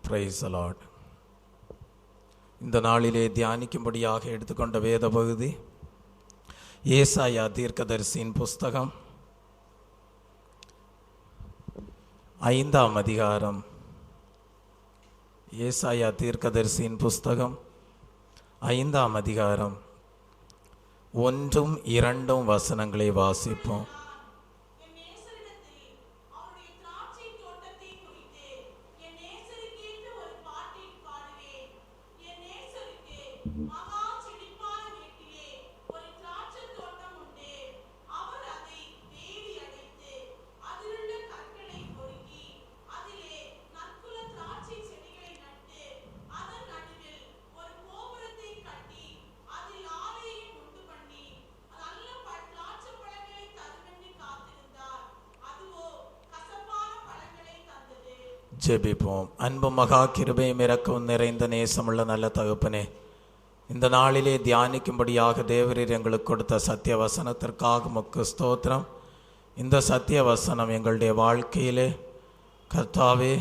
Price the Lord. இந்த நாளிலே தியானிக்கும்படியாக எடுத்துக்கொண்ட வேத பகுதி ஏசாயா தீர்க்கதரிசியின் புஸ்தகம் 5ஆம் அதிகாரம். ஏசாயா தீர்க்கதரிசியின் புஸ்தகம் 5ஆம் அதிகாரம் 1, 2 வசனங்களை வாசிப்போம். ஜெபிப்போம். அன்பு மகா கிருபையும் இரக்கமும் நிறைந்த நேசமுள்ள நல்ல தகப்பனே, இந்த நாளிலே தியானிக்கும்படியாக தேவரீர் எங்களுக்கு கொடுத்த சத்திய வசனத்திற்காக உமக்கு ஸ்தோத்திரம். இந்த சத்திய வசனம் எங்களுடைய வாழ்க்கையிலே கர்த்தாவே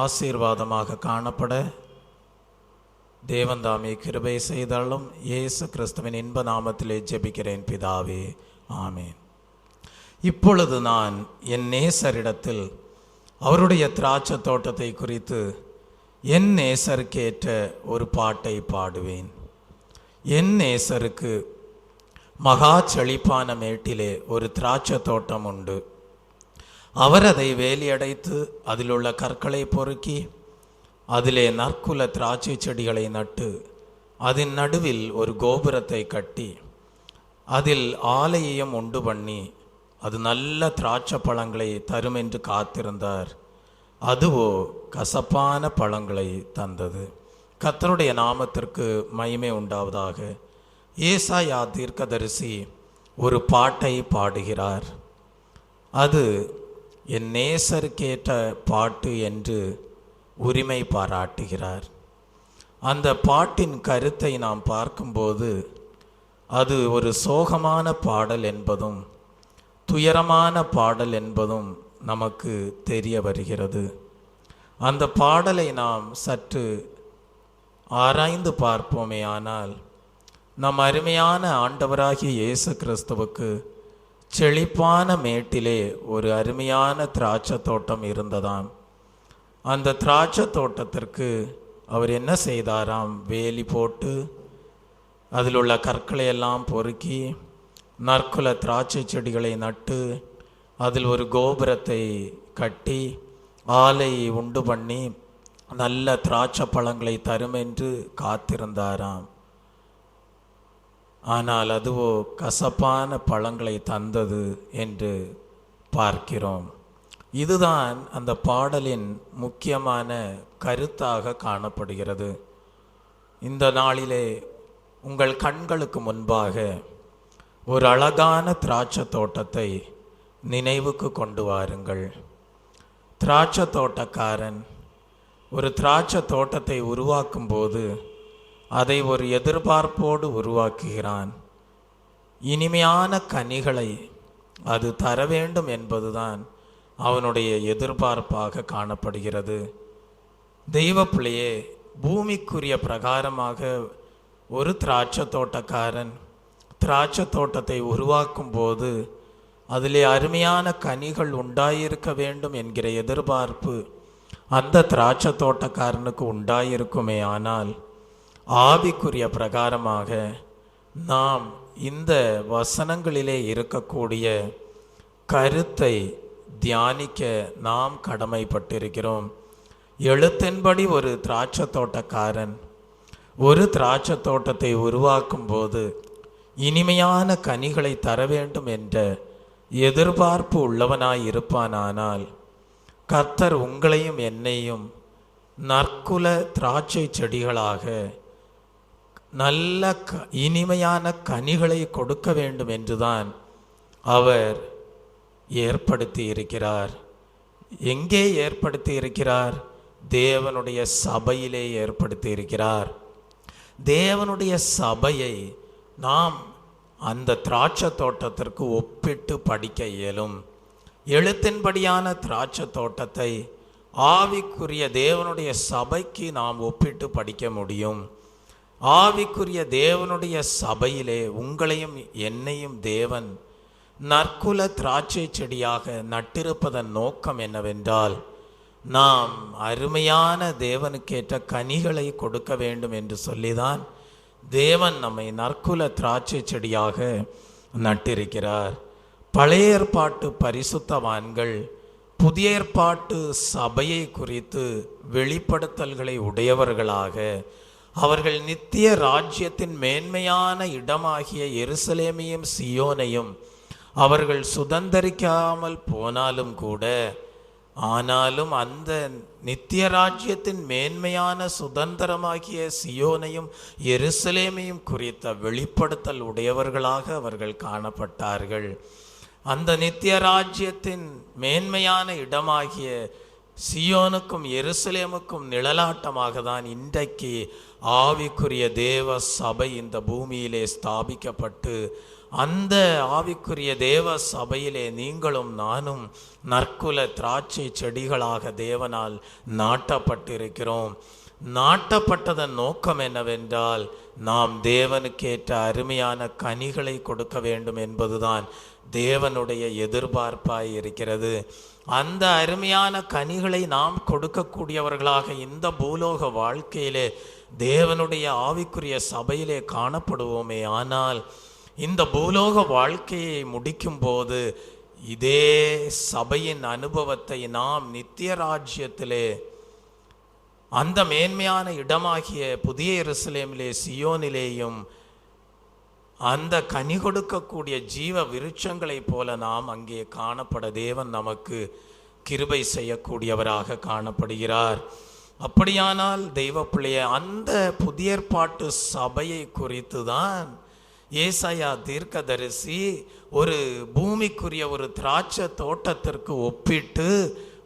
ஆசீர்வாதமாக காணப்பட தேவன்தாமே கிருபை செய்தாலும் இயேசு கிறிஸ்துவின் இன்ப நாமத்திலே ஜெபிக்கிறேன் பிதாவே, ஆமேன். இப்பொழுது நான் என் நேசரிடத்தில் அவருடைய திராட்சை தோட்டத்தை குறித்து என் நேசருக்கேற்ற ஒரு பாட்டை பாடுவேன். என் நேசருக்கு மகா செழிப்பான மேட்டிலே ஒரு திராட்சை தோட்டம் உண்டு. அவர் அதை வேலியடைத்து அதில் உள்ள கற்களை பொறுக்கி அதிலே நற்குல திராட்சை செடிகளை நட்டு அதன் நடுவில் ஒரு கோபுரத்தை கட்டி அதில் ஆலையையும் உண்டு பண்ணி அது நல்ல திராட்சை பழங்களை தரும் என்று காத்திருந்தார். அதுவோ கசப்பான பழங்களை தந்தது. கர்த்தருடைய நாமத்திற்கு மகிமை உண்டாவதாக. ஏசாயா தீர்க்கதரிசி ஒரு பாட்டை பாடுகிறார். அது என் நேசருக்கேற்ற பாட்டு என்று உரிமை பாராட்டுகிறார். அந்த பாட்டின் கருத்தை நாம் பார்க்கும்போது அது ஒரு சோகமான பாடல் என்பதும் துயரமான பாடல் என்பதும் நமக்கு தெரிய வருகிறது. அந்த பாடலை நாம் சற்று ஆராய்ந்து பார்ப்போமே ஆனால் நம் அருமையான ஆண்டவராகிய இயேசு கிறிஸ்துவுக்கு செழிப்பான மேட்டிலே ஒரு அருமையான திராட்சை தோட்டம் இருந்ததாம். அந்த திராட்சை தோட்டத்திற்கு அவர் என்ன செய்தாராம்? வேலி போட்டு அதில் உள்ள கற்களை எல்லாம் பொறுக்கி நற்குல திராட்சை செடிகளை நட்டு அதில் ஒரு கோபுரத்தை கட்டி ஆலை உண்டு பண்ணி நல்ல திராட்சை பழங்களை தரும் என்று காத்திருந்தாராம். ஆனால் அதுவோ கசப்பான பழங்களை தந்தது என்று பார்க்கிறோம். இதுதான் அந்த பாடலின் முக்கியமான கருத்தாக காணப்படுகிறது. இந்த நாளிலே உங்கள் கண்களுக்கு முன்பாக ஒரு அழகான திராட்சை தோட்டத்தை நினைவுக்கு கொண்டு வாருங்கள். திராட்சை தோட்டக்காரன் ஒரு திராட்சை தோட்டத்தை உருவாக்கும் போது அதை ஒரு எதிர்பார்ப்போடு உருவாக்குகிறான். இனிமையான கனிகளை அது தர வேண்டும் என்பதுதான் அவனுடைய எதிர்பார்ப்பாக காணப்படுகிறது. தெய்வ பிள்ளையே, பூமிக்குரிய பிரகாரமாக ஒரு திராட்சை தோட்டக்காரன் திராட்சை தோட்டத்தை உருவாக்கும் போது அதிலே அருமையான கனிகள் உண்டாயிருக்க வேண்டும் என்கிற எதிர்பார்ப்பு அந்த திராட்சை தோட்டக்காரனுக்கு உண்டாயிருக்குமே. ஆனால் ஆவிக்குரிய பிரகாரமாக நாம் இந்த வசனங்களிலே இருக்கக்கூடிய கருத்தை தியானிக்க நாம் கடமைப்பட்டிருக்கிறோம். எழுத்தின்படி ஒரு திராட்சை தோட்டக்காரன் ஒரு திராட்சை தோட்டத்தை உருவாக்கும் போது இனிமையான கனிகளை தர வேண்டும் என்ற எதிர்பார்ப்பு உள்ளவனாய் இருப்பானானால் கர்த்தர் உங்களையும் என்னையும் நற்குல திராட்சை செடிகளாக நல்ல இனிமையான கனிகளை கொடுக்க வேண்டும் என்றுதான் அவர் ஏற்படுத்தி இருக்கிறார். எங்கே ஏற்படுத்தி இருக்கிறார்? தேவனுடைய சபையிலே ஏற்படுத்தி இருக்கிறார். தேவனுடைய சபையை நாம் அந்த திராட்சை தோட்டத்திற்கு ஒப்பிட்டு படிக்க இயலும். எழுத்தின்படியான திராட்சை தோட்டத்தை ஆவிக்குரிய தேவனுடைய சபைக்கு நாம் ஒப்பிட்டு படிக்க முடியும். ஆவிக்குரிய தேவனுடைய சபையிலே உங்களையும் என்னையும் தேவன் நற்குல திராட்சை செடியாக நட்டிருப்பதன் நோக்கம் என்னவென்றால், நாம் அருமையான தேவனுக்கேற்ற கனிகளை கொடுக்க வேண்டும் என்று சொல்லிதான் தேவன் நம்மை நற்குல திராட்சை செடியாக நட்டிருக்கிறார். பழைய ஏற்பாட்டு பரிசுத்தவான்கள் புதிய ஏற்பாட்டு சபையை குறித்து வெளிப்படுத்தல்களை உடையவர்களாக அவர்கள் நித்திய ராஜ்யத்தின் மேன்மையான இடமாகிய எருசலேமையும் சியோனையும் அவர்கள் சுதந்தரிக்காமல் போனாலும் கூட, ஆனாலும் அந்த நித்திய ராஜ்யத்தின் மேன்மையான சுதந்திரமாகிய சியோனையும் எருசலேமையும் குறித்த வெளிப்படுத்தல் உடையவர்களாக அவர்கள் காணப்பட்டார்கள். அந்த நித்திய ராஜ்யத்தின் மேன்மையான இடமாகிய சியோனுக்கும் எருசலேமுக்கும் நிழலாட்டமாக தான் இன்றைக்கு ஆவிக்குரிய தேவ சபை இந்த பூமியிலே ஸ்தாபிக்கப்பட்டு, அந்த ஆவிக்குரிய தேவ சபையிலே நீங்களும் நானும் நற்குல திராட்சை செடிகளாக தேவனால் நாட்டப்பட்டிருக்கிறோம். நாட்டப்பட்டதன் நோக்கம் என்னவென்றால், நாம் தேவனுக்கேற்ற அருமையான கனிகளை கொடுக்க வேண்டும் என்பதுதான் தேவனுடைய எதிர்பார்ப்பாய் இருக்கிறது. அந்த அருமையான கனிகளை நாம் கொடுக்கக்கூடியவர்களாக இந்த பூலோக வாழ்க்கையிலே தேவனுடைய ஆவிக்குரிய சபையிலே காணப்படுவோமே. ஆனால் இந்த பூலோக வாழ்க்கையை முடிக்கும் போது இதே சபையின் அனுபவத்தை நாம் நித்திய ராஜ்யத்திலே அந்த மேன்மையான இடமாகிய புதிய எருசலேமிலே சியோனிலேயும் அந்த கனி கொடுக்கக்கூடிய ஜீவ விருட்சங்களைப் போல நாம் அங்கே காணப்பட தேவன் நமக்கு கிருபை செய்யக்கூடியவராக காணப்படுகிறார். அப்படியானால் தெய்வ பிள்ளைய அந்த புதிய ஏற்பாட்டு சபையை குறித்து தான் ஏசாயா தீர்க்கதரிசி ஒரு பூமிக்குரிய ஒரு திராட்சை தோட்டத்திற்கு ஒப்பிட்டு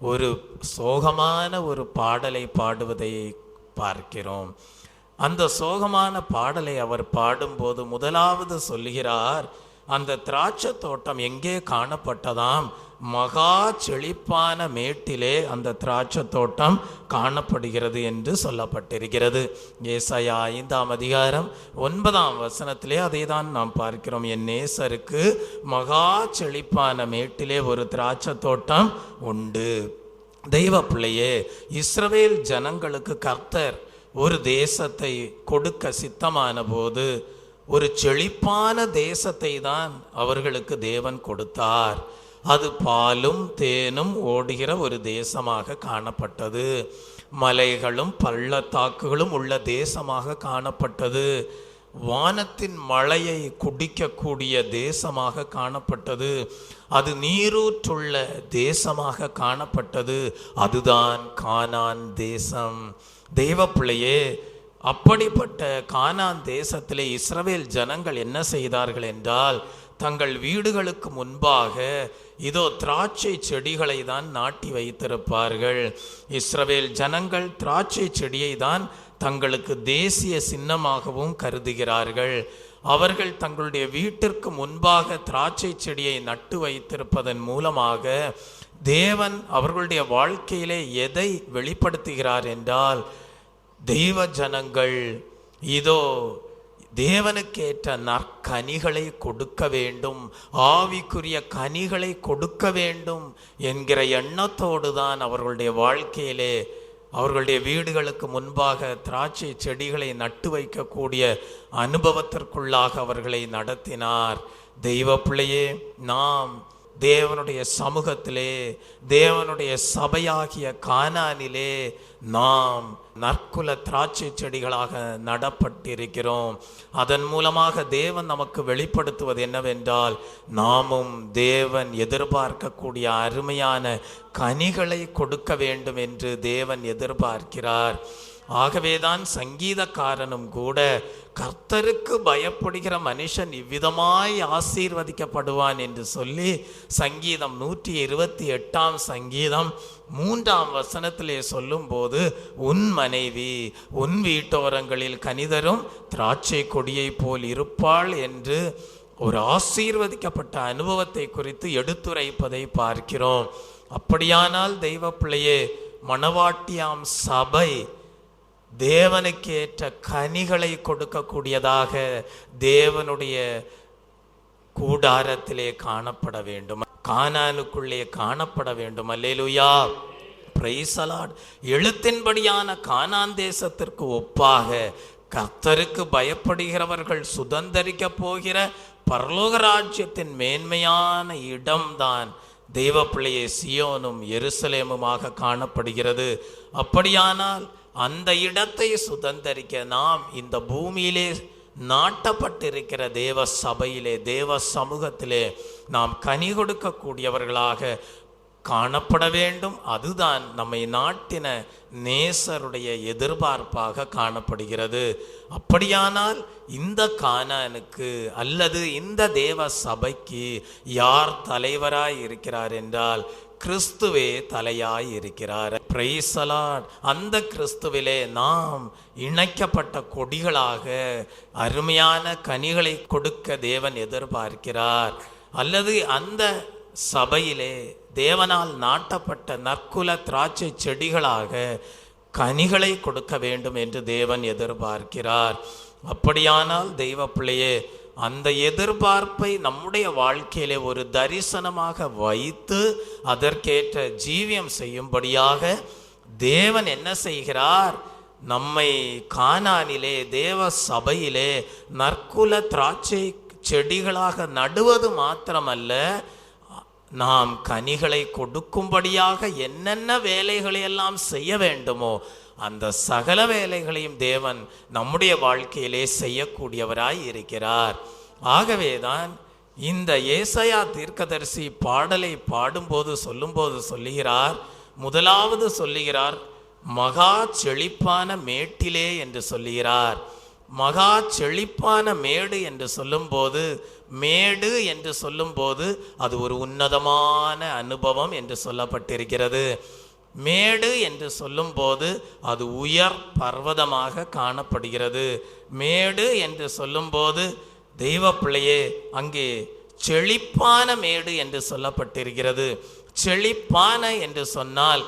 ஒரு சோகமான ஒரு பாடலை பாடுவதை பார்க்கிறோம். அந்த சோகமான பாடலை அவர் பாடும்போது முதலாவது சொல்லுகிறார், அந்த திராட்சை தோட்டம் எங்கே காணப்பட்டதாம்? மகா செழிப்பான மேட்டிலே அந்த திராட்சை தோட்டம் காணப்படுகிறது என்று சொல்லப்பட்டிருக்கிறது. ஏசாயா 5ஆம் அதிகாரம் 9ஆம் வசனத்திலே அதை தான் நாம் பார்க்கிறோம். என் நேசருக்கு மகா செழிப்பான மேட்டிலே ஒரு திராட்சை தோட்டம் உண்டு. தெய்வ பிள்ளையே, இஸ்ரவேல் ஜனங்களுக்கு கர்த்தர் ஒரு தேசத்தை கொடுக்க சித்தமான போது ஒரு செழிப்பான தேசத்தை தான் அவர்களுக்கு தேவன் கொடுத்தார். அது பாலும் தேனும் ஓடுகிற ஒரு தேசமாக காணப்பட்டது. மலைகளும் பள்ளத்தாக்குகளும் உள்ள தேசமாக காணப்பட்டது. வானத்தின் மழையை குடிக்கக்கூடிய தேசமாக காணப்பட்டது. அது நீரூற்றுள்ள தேசமாக காணப்பட்டது. அதுதான் கானான் தேசம். தெய்வ பிள்ளையே, அப்படிப்பட்ட கானான் தேசத்திலே இஸ்ரவேல் ஜனங்கள் என்ன செய்தார்கள் என்றால், தங்கள் வீடுகளுக்கு முன்பாக இதோ திராட்சை செடிகளை தான் நாட்டி வைத்திருப்பார்கள். இஸ்ரவேல் ஜனங்கள் திராட்சை செடியை தான் தங்களுக்கு தேசிய சின்னமாகவும் கருதுகிறார்கள். அவர்கள் தங்களுடைய வீட்டிற்கு முன்பாக திராட்சை செடியை நட்டு வைத்திருப்பதன் மூலமாக தேவன் அவர்களுடைய வாழ்க்கையிலே எதை வெளிப்படுத்துகிறார் என்றால், தெய்வ ஜனங்கள் இதோ தேவனுக்கேற்ற நற்கனிகளை கொடுக்க வேண்டும், ஆவிக்குரிய கனிகளை கொடுக்க வேண்டும் என்கிற எண்ணத்தோடு தான் அவர்களுடைய வாழ்க்கையிலே அவர்களுடைய வீடுகளுக்கு முன்பாக திராட்சை செடிகளை நட்டு வைக்கக்கூடிய அனுபவத்திற்குள்ளாக அவர்களை நடத்தினார். தெய்வ பிள்ளையே, நாம் தேவனுடைய சமூகத்திலே, தேவனுடைய சபையாகிய கானானிலே நாம் நற்குல திராட்சை செடிகளாக நடப்பட்டிருக்கிறோம். அதன் மூலமாக தேவன் நமக்கு வெளிப்படுத்துவது என்னவென்றால், நாமும் தேவன் எதிர்பார்க்கக்கூடிய அருமையான கனிகளை கொடுக்க வேண்டும் என்று தேவன் எதிர்பார்க்கிறார். ஆகவேதான் சங்கீதக்காரனும் கூட, கர்த்தருக்கு பயப்படுகிற மனுஷன் இவ்விதமாய் ஆசீர்வதிக்கப்படுவான் என்று சொல்லி சங்கீதம் 128ஆம் சங்கீதம் 3ஆம் வசனத்திலே சொல்லும் போது, உன் மனைவி உன் வீட்டோரங்களில் கனிதரும் திராட்சை கொடியை போல் இருப்பாள் என்று ஒரு ஆசீர்வதிக்கப்பட்ட அனுபவத்தை குறித்து எடுத்துரைப்பதை பார்க்கிறோம். அப்படியானால் தெய்வ பிள்ளையே, மணவாட்டியாம் சபை தேவனுக்கு ஏற்ற கனிகளை கொடுக்கக்கூடியதாக தேவனுடைய கூடாரத்திலே காணப்பட வேண்டும், கானானுக்குள்ளே காணப்பட வேண்டும். அல்லேலூயா, பிரைஸ் தி லார்ட். எழுத்தின்படியான கானான் தேசத்திற்கு ஒப்பாக கர்த்தருக்கு பயப்படுகிறவர்கள் சுதந்தரிக்க போகிற பரலோக ராஜ்யத்தின் மேன்மையான இடம்தான் தெய்வ பிள்ளையே சியோனும் எருசலேமுமாக காணப்படுகிறது. அப்படியானால் அந்த இடத்தை சுதந்தரிக்க நாம் இந்த பூமியிலே நாட்டப்பட்டிருக்கிற தேவ சபையிலே, தேவ சமூகத்திலே நாம் கனி கொடுக்கக்கூடியவர்களாக காணப்பட வேண்டும். அதுதான் நம்மை நாட்டின நேசருடைய எதிர்பார்ப்பாக காணப்படுகிறது. அப்படியானால் இந்த கானானுக்கு அல்லது இந்த தேவ சபைக்கு யார் தலைவராய் இருக்கிறார் என்றால் கிறிஸ்துவே தலையாய் இருக்கிறார். Price the Lord. அந்த கிறிஸ்துவிலே நாம் இணைக்கப்பட்ட கொடிகளாக அருமையான கனிகளை கொடுக்க தேவன் எதிர்பார்க்கிறார். அல்லது அந்த சபையிலே தேவனால் நாட்டப்பட்ட நற்குல திராட்சை செடிகளாக கனிகளை கொடுக்க வேண்டும் என்று தேவன் எதிர்பார்க்கிறார். அப்படியானால் தெய்வ பிள்ளையே, அந்த எதிர்பார்ப்பை நம்முடைய வாழ்க்கையிலே ஒரு தரிசனமாக வைத்து அதற்கேற்ற ஜீவியம் செய்யும்படியாக தேவன் என்ன செய்கிறார்? நம்மை கானானிலே தேவ சபையிலே நற்குல திராட்சை செடிகளாக நடுவது மாத்திரமல்ல, நாம் கனிகளை கொடுக்கும்படியாக என்னென்ன வேலைகளை எல்லாம் செய்ய வேண்டுமோ அந்த சகல வேலைகளையும் தேவன் நம்முடைய வாழ்க்கையிலே செய்யக்கூடியவராய் இருக்கிறார். ஆகவேதான் இந்த ஏசாயா தீர்க்கதரிசி பாடலை பாடும்போது சொல்லும்போது சொல்லுகிறார், முதலாவது சொல்லுகிறார் மகா செழிப்பான மேட்டிலே என்று சொல்லுகிறார். மகா செழிப்பான மேடு என்று சொல்லும்போது, மேடு என்று சொல்லும்போது அது ஒரு உன்னதமான அனுபவம் என்று சொல்லப்பட்டிருக்கிறது. மேடு என்று சொல்லும்போது அது உயர் பர்வதமாக காணப்படுகிறது. மேடு என்று சொல்லும்போது தெய்வ பிள்ளையே, அங்கே செழிப்பான மேடு என்று சொல்லப்பட்டிருக்கிறது. செழிப்பான என்று சொன்னால்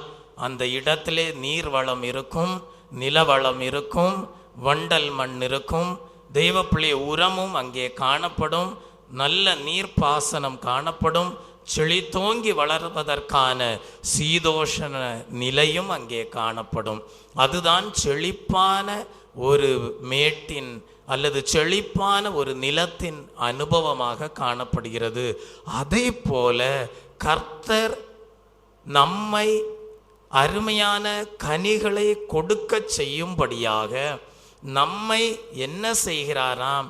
அந்த இடத்திலே நீர்வளம் இருக்கும், நிலவளம் இருக்கும், வண்டல் மண் இருக்கும், தெய்வ பிள்ளை உரமும் அங்கே காணப்படும், நல்ல நீர்ப்பாசனம் காணப்படும், செழித்தோங்கி வளர்வதற்கான சீதோஷண நிலையும் அங்கே காணப்படும். அதுதான் செழிப்பான ஒரு மேட்டின் அல்லது செழிப்பான ஒரு நிலத்தின் அனுபவமாக காணப்படுகிறது. அதே போல கர்த்தர் நம்மை அருமையான கனிகளை கொடுக்க செய்யும்படியாக நம்மை என்ன செய்கிறாராம்?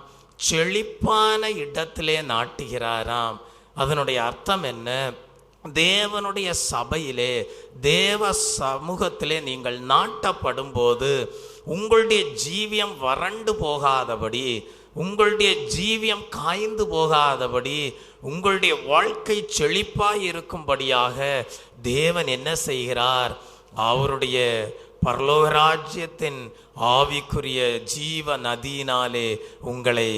செழிப்பான இடத்திலே நாட்டுகிறாராம். அதனுடைய அர்த்தம் என்ன? தேவனுடைய சபையிலே, தேவ சமூகத்திலே நீங்கள் நாட்டப்படும் போது உங்களுடைய ஜீவியம் வறண்டு போகாதபடி, உங்களுடைய ஜீவியம் காய்ந்து போகாதபடி, உங்களுடைய வாழ்க்கை செழிப்பாய் இருக்கும்படியாக தேவன் என்ன செய்கிறார்? அவருடைய பரலோகராஜ்யத்தின் ஆவிக்குரிய ஜீவ நதியினாலே உங்களை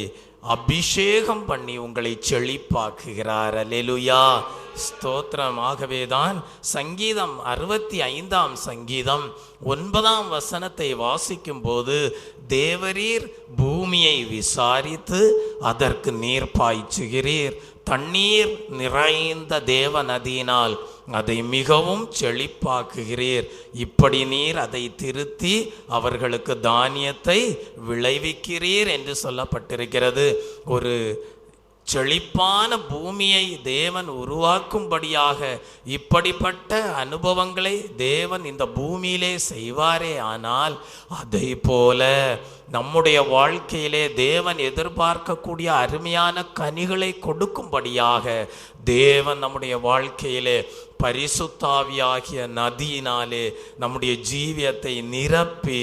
அபிஷேகம் பண்ணி உங்களை செழிப்பாக்குகிறார். அல்லேலூயா, ஸ்தோத்திரம். ஆகவேதான் சங்கீதம் 65 சங்கீதம் 9 வசனத்தை வாசிக்கும் போது, தேவரீர் பூமியை விசாரித்து அதற்கு நீர் பாய்ச்சுகிறீர், தண்ணீர் நிறைந்த தேவ நதியினால் அதை மிகவும் செழிப்பாக்குகிறீர், இப்படி நீர் அதை திருத்தி அவர்களுக்கு தானியத்தை விளைவிக்கிறீர் என்று சொல்லப்பட்டிருக்கிறது. ஒரு செழிப்பான பூமியை தேவன் உருவாக்கும்படியாக இப்படிப்பட்ட அனுபவங்களை தேவன் இந்த பூமியிலே செய்வாரே. ஆனால் அதை போல நம்முடைய வாழ்க்கையிலே தேவன் எதிர்பார்க்கக்கூடிய அருமையான கனிகளை கொடுக்கும்படியாக தேவன் நம்முடைய வாழ்க்கையிலே பரிசுத்தாவியாகிய நதியினாலே நம்முடைய ஜீவியத்தை நிரப்பி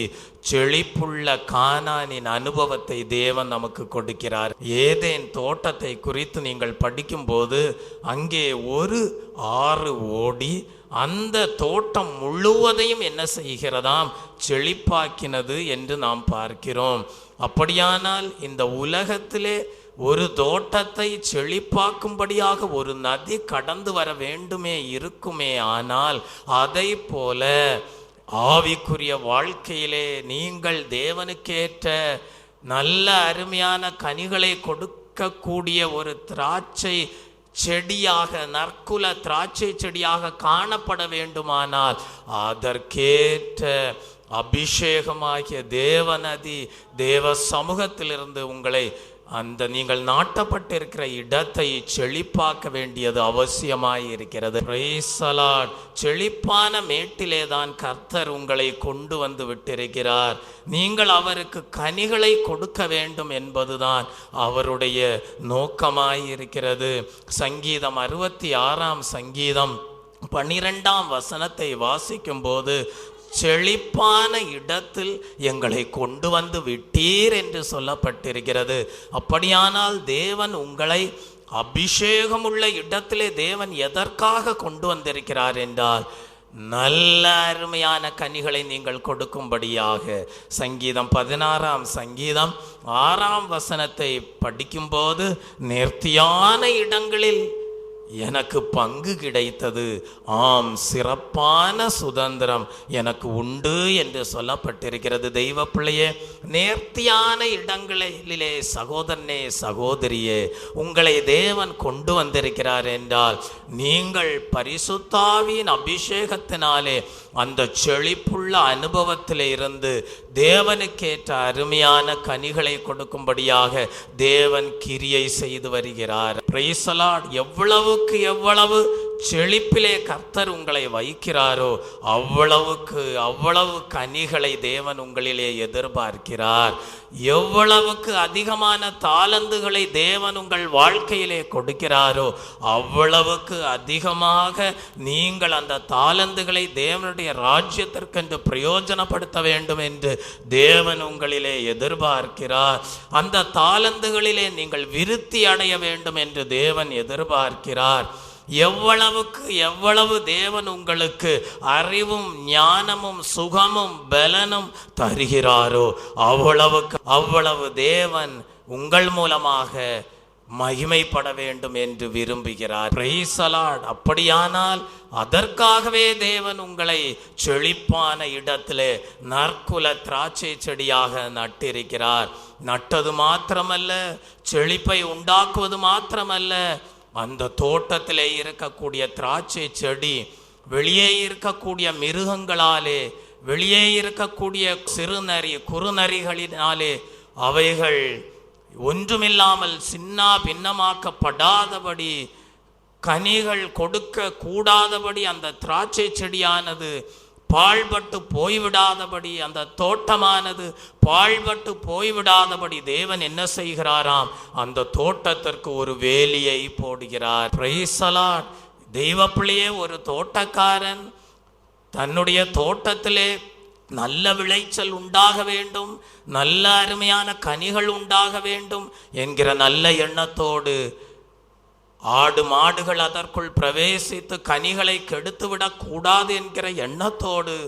செழிப்புள்ள கானானின் அனுபவத்தை தேவன் நமக்கு கொடுக்கிறார். ஏதேன் தோட்டத்தை குறித்து நீங்கள் படிக்கும்போது அங்கே ஒரு ஆறு ஓடி அந்த தோட்டம் முழுவதையும் என்ன செய்கிறதாம்? செழிப்பாக்கினது என்று நாம் பார்க்கிறோம். அப்படியானால் இந்த உலகத்திலே ஒரு தோட்டத்தை செழிப்பாக்கும்படியாக ஒரு நதி கடந்து வர வேண்டுமே, இருக்குமே. ஆனால் அதை போல ஆவிக்குரிய வாழ்க்கையிலே நீங்கள் தேவனுக்கேற்ற நல்ல அருமையான கனிகளை கொடுக்கக்கூடிய ஒரு திராட்சை செடியாக, நற்குல திராட்சை செடியாக காணப்பட வேண்டுமானால் அதற்கேற்ற அபிஷேகமாகிய தேவநதி, தேவ சமூகத்திலிருந்து உங்களை அந்த நீங்கள் நாட்டப்பட்டிருக்கிற இடத்தை செழிப்பாக்க வேண்டியது அவசியமாய் இருக்கிறது. Price the Lord. செழிப்பான மேட்டிலே தான் கர்த்தர் உங்களை கொண்டு வந்து விட்டிருக்கிறார். நீங்கள் அவருக்கு கனிகளை கொடுக்க வேண்டும் என்பதுதான் அவருடைய நோக்கமாய் இருக்கிறது. சங்கீதம் 66 சங்கீதம் 12 வசனத்தை வாசிக்கும் போது, செழிப்பான இடத்தில் எங்களை கொண்டு வந்து விட்டீர் என்று சொல்லப்பட்டிருக்கிறது. அப்படியானால் தேவன் உங்களை அபிஷேகமுள்ள இடத்திலே தேவன் எதற்காக கொண்டு வந்திருக்கிறார் என்றால், நல்ல அருமையான கனிகளை நீங்கள் கொடுக்கும்படியாக. சங்கீதம் 16 சங்கீதம் 6 வசனத்தை படிக்கும்போது, நேர்த்தியான இடங்களில் எனக்கு பங்கு கிடைத்தது, ஆம் சிறப்பான சுதந்திரம் எனக்கு உண்டு என்று சொல்லப்பட்டிருக்கிறது. தெய்வ பிள்ளையே, நேர்த்தியான இடங்களிலே சகோதரனே சகோதரியே, உங்களை தேவன் கொண்டு வந்திருக்கிறார் என்றால், நீங்கள் பரிசுத்தாவியின் அபிஷேகத்தினாலே அந்த செழிப்புள்ள அனுபவத்திலே இருந்து தேவனுக்கேற்ற அருமையான கனிகளை கொடுக்கும்படியாக தேவன் கிரியை செய்து வருகிறார். Price the Lord. எவ்வளவு செழிப்பிலே கர்த்தர் உங்களை வைக்கிறாரோ அவ்வளவு கனிகளை தேவன் உங்களிலே எதிர்பார்க்கிறார். எவ்வளவுக்கு அதிகமான தாலந்துகளை தேவன் உங்கள் வாழ்க்கையிலே கொடுக்கிறாரோ அவ்வளவுக்கு அதிகமாக நீங்கள் அந்த தாலந்துகளை தேவனுடைய ராஜ்யத்திற்கென்று பிரயோஜனப்படுத்த வேண்டும் என்று தேவன் உங்களிலே எதிர்பார்க்கிறார். அந்த தாலந்துகளிலே நீங்கள் விருத்தி அடைய வேண்டும் என்று தேவன் எதிர்பார்க்கிறார். எவ்வளவு தேவன் உங்களுக்கு அறிவும் ஞானமும் சுகமும் பலனும் தருகிறாரோ அவ்வளவு தேவன் உங்கள் மூலமாக மகிமைப்பட வேண்டும் என்று விரும்புகிறார். Price the Lord. அப்படியானால் அதற்காகவே தேவன் உங்களை செழிப்பான இடத்திலே நற்குல திராட்சை செடியாக நட்டிருக்கிறார். நட்டது மாத்திரமல்ல, செழிப்பை உண்டாக்குவது மாத்திரமல்ல, அந்த தோட்டத்திலே இருக்கக்கூடிய திராட்சை செடி வெளியே இருக்கக்கூடிய மிருகங்களாலே, வெளியே இருக்கக்கூடிய சிறுநரி குறுநரிகளினாலே அவைகள் ஒன்றுமில்லாமல் சின்ன பின்னமாக்கப்படாதபடி, கனிகள் கொடுக்க கூடாதபடி அந்த திராட்சை செடியானது பாழ்பட்டு போய்விடாதபடி, அந்த தோட்டமானது பாழ்பட்டு போய்விடாதபடி தேவன் என்ன செய்கிறாராம், அந்த தோட்டத்திற்கு ஒரு வேலியை போடுகிறார். Price the Lord. தெய்வ பிள்ளையே, ஒரு தோட்டக்காரன் தன்னுடைய தோட்டத்திலே நல்ல விளைச்சல் உண்டாக வேண்டும், நல்ல அருமையான கனிகள் உண்டாக வேண்டும் என்கிற நல்ல எண்ணத்தோடு ஆடு மாடுகள் அதற்குள் பிரவேசித்து கனிகளை கெடுத்துவிடக் கூடாது என்கிற எண்ணத்தோடு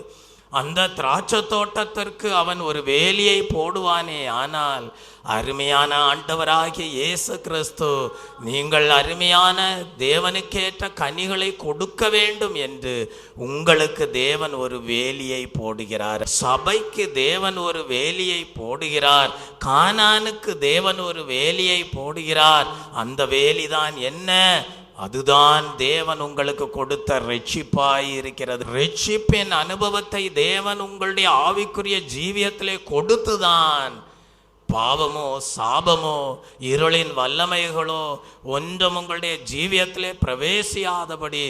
அந்த திராட்சை தோட்டத்திற்கு அவன் ஒரு வேலியை போடுவானே. ஆனால் அருமையான ஆண்டவராகிய இயேசு கிறிஸ்து, நீங்கள் அருமையான தேவனுக்கேற்ற கனிகளை கொடுக்க வேண்டும் என்று உங்களுக்கு தேவன் ஒரு வேலியை போடுகிறார். சபைக்கு தேவன் ஒரு வேலியை போடுகிறார். கானானுக்கு தேவன் ஒரு வேலியை போடுகிறார். அந்த வேலிதான் என்ன? அதுதான் தேவன் உங்களுக்கு கொடுத்த ரட்சிப்பாய் இருக்கிறது. ரட்சிப்பின் அனுபவத்தை தேவன் உங்களுடைய ஆவிக்குரிய ஜீவியத்திலே கொடுத்துதான் பாவமோ சாபமோ இருளின் வல்லமைகளோ ஒன்றும் உங்களுடைய ஜீவியத்திலே பிரவேசியாதபடி,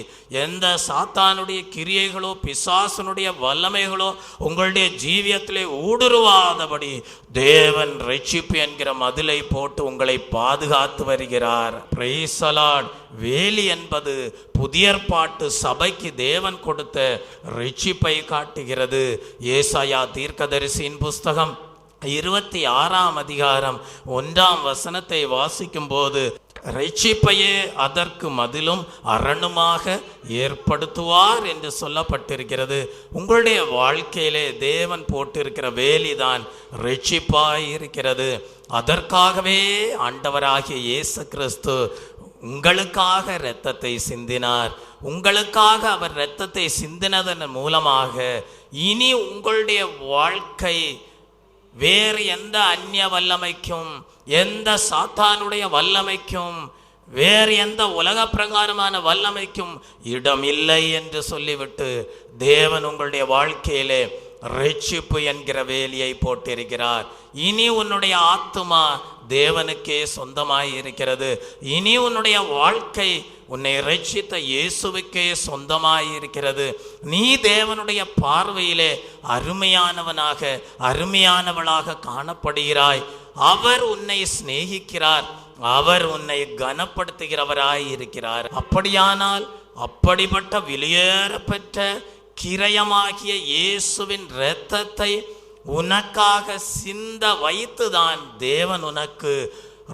எந்த சாத்தானுடைய கிரியைகளோ பிசாசனுடைய வல்லமைகளோ உங்களுடைய ஜீவியத்திலே ஊடுருவாதபடி தேவன் ரட்சிப்பு என்கிற மதிலை போட்டு உங்களை பாதுகாத்து வருகிறார். Price the Lord. வேலி என்பது புதிய ஏற்பாட்டு சபைக்கு தேவன் கொடுத்த ரட்சிப்பை காட்டுகிறது. ஏசாயா தீர்க்கதரிசியின் புஸ்தகம் 26 அதிகாரம் 1 வசனத்தை வாசிக்கும் போது, ரட்சிப்பையே அதற்கு மதிலும் அரணுமாக ஏற்படுத்துவார் என்று சொல்லப்பட்டிருக்கிறது. உங்களுடைய வாழ்க்கையிலே தேவன் போட்டிருக்கிற வேலிதான் ரட்சிப்பாய் இருக்கிறது. அதற்காகவே ஆண்டவராகிய இயேசு கிறிஸ்து உங்களுக்காக இரத்தத்தை சிந்தினார். உங்களுக்காக அவர் இரத்தத்தை சிந்தினதன் மூலமாக இனி உங்களுடைய வாழ்க்கை வேறு எந்த அந்நிய வல்லமைக்கும், எந்த சாத்தானுடைய வல்லமைக்கும், வேறு எந்த உலக பிரகாரமான வல்லமைக்கும் இடமில்லை என்று சொல்லிவிட்டு தேவன் உங்களுடைய வாழ்க்கையிலே ரட்சிப்பு என்கிற வேலியை போட்டிருக்கிறார். இனி உன்னுடைய ஆத்துமா தேவனுக்கே சொந்தமாய் இருக்கிறது. இனி உன்னுடைய வாழ்க்கை உன்னை ரட்சித்த இயேசுவுக்கே சொந்தமாய் இருக்கிறது. நீ தேவனுடைய பார்வையிலே அருமையானவனாக, அருமையானவளாக காணப்படுகிறாய். அவர் உன்னை சிநேகிக்கிறார், அவர் உன்னை கனப்படுத்துகிறவராய் இருக்கிறார். அப்படியானால் அப்படிப்பட்ட வெளியேறப்பெற்ற கிரயமாகிய இயேசுவின் இரத்தத்தை உனக்காக சிந்த வைத்துதான் தேவன் உனக்கு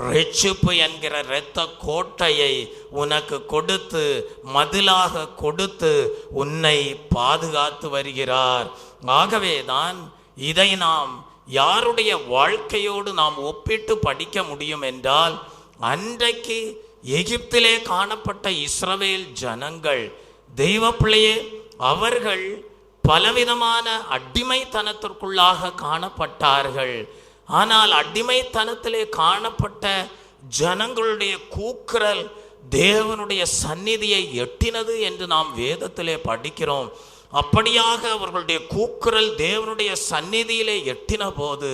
ரட்சிப்பு என்கிற இரத்த கோட்டையை உனக்கு கொடுத்து, மதிலாக கொடுத்து உன்னை பாதுகாத்து வருகிறார். ஆகவேதான் இதை நாம் யாருடைய வாழ்க்கையோடு நாம் ஒப்பிட்டு படிக்க முடியும் என்றால், அன்றைக்கு எகிப்திலே காணப்பட்ட இஸ்ரவேல் ஜனங்கள், தெய்வ பிள்ளையே, அவர்கள் பலவிதமான அடிமைத்தனத்திற்குள்ளாக காணப்பட்டார்கள். ஆனால் அடிமைத்தனத்திலே காணப்பட்ட ஜனங்களுடைய கூக்குரல் தேவனுடைய சந்நிதியை எட்டினது என்று நாம் வேதத்திலே படிக்கிறோம். அப்படியாக அவர்களுடைய கூக்குரல் தேவனுடைய சந்நிதியிலே எட்டின போது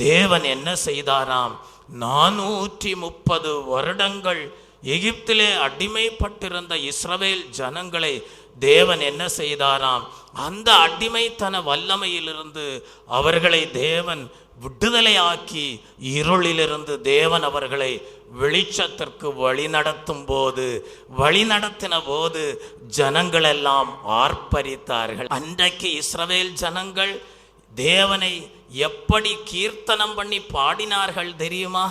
தேவன் என்ன செய்தாராம்? 430 வருடங்கள் எகிப்திலே அடிமைப்பட்டிருந்த இஸ்ரவேல் ஜனங்களை தேவன் என்ன செய்தாராம்? அந்த அடிமைத்தன வல்லமையிலிருந்து அவர்களை தேவன் விடுதலையாக்கி, இருளிலிருந்து தேவன் அவர்களை வெளிச்சத்திற்கு வழிநடத்தின போது ஜனங்கள் எல்லாம் ஆர்ப்பரித்தார்கள். அன்றைக்கு இஸ்ரவேல் ஜனங்கள் தேவனை எப்படி கீர்த்தனம் பண்ணி பாடினார்கள் தெரியுமா?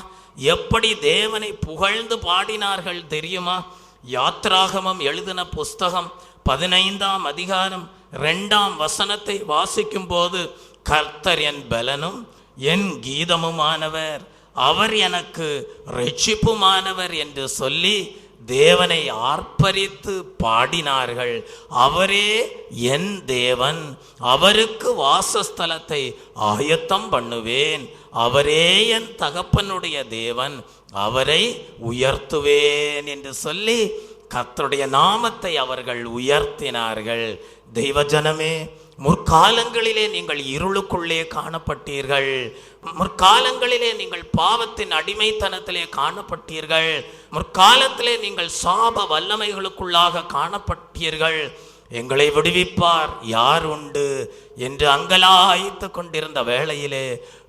எப்படி தேவனை புகழ்ந்து பாடினார்கள் தெரியுமா? யாத்ராகமம் எழுதின புஸ்தகம் 15ஆம் அதிகாரம் 2ஆம் வசனத்தை வாசிக்கும் போது, கர்த்தர் என் பலனும் என் கீதமுமானவர், அவர் எனக்கு ரட்சிப்புமானவர் என்று சொல்லி தேவனை ஆர்ப்பரித்து பாடினார்கள். அவரே என் தேவன், அவருக்கு வாசஸ்தலத்தை ஆயத்தம் பண்ணுவேன், அவரே என் தகப்பனுடைய தேவன், அவரை உயர்த்துவேன் என்று சொல்லி கர்த்தருடைய நாமத்தை அவர்கள் உயர்த்தினார்கள். தெய்வ ஜனமே, முற்காலங்களிலே நீங்கள் இருளுக்குள்ளே காணப்பட்டீர்கள். முற்காலங்களிலே நீங்கள் பாவத்தின் அடிமைத்தனத்திலே காணப்பட்டீர்கள். முற்காலத்திலே நீங்கள் சாப வல்லமைகளுக்குள்ளாக காணப்பட்டீர்கள். எங்களை விடுவிப்பார் யார் உண்டு என்று அங்கலாய்த்து கொண்டிருந்த வேளையிலே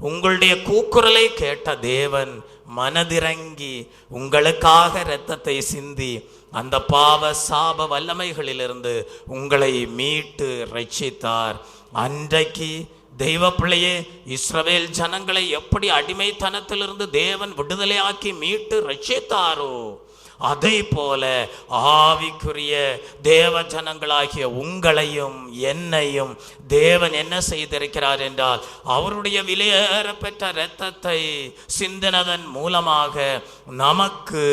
உங்களுடைய கூக்குரலை கேட்ட தேவன் மனதிறங்கி உங்களுக்காக இரத்தத்தை சிந்தி அந்த பாவ சாப வல்லமைகளிலிருந்து உங்களை மீட்டு ரட்சித்தார். அன்றைக்கு தெய்வ பிள்ளையே, இஸ்ரவேல் ஜனங்களை எப்படி அடிமைத்தனத்திலிருந்து தேவன் விடுதலையாக்கி மீட்டு ரட்சித்தாரோ, அதை போல ஆவிக்குரிய தேவ ஜனங்களாகிய உங்களையும் என்னையும் தேவன் என்ன செய்திருக்கிறார் என்றால், அவருடைய விலையேறப்பெற்ற இரத்தத்தை சிந்தினதன் மூலமாக நமக்கு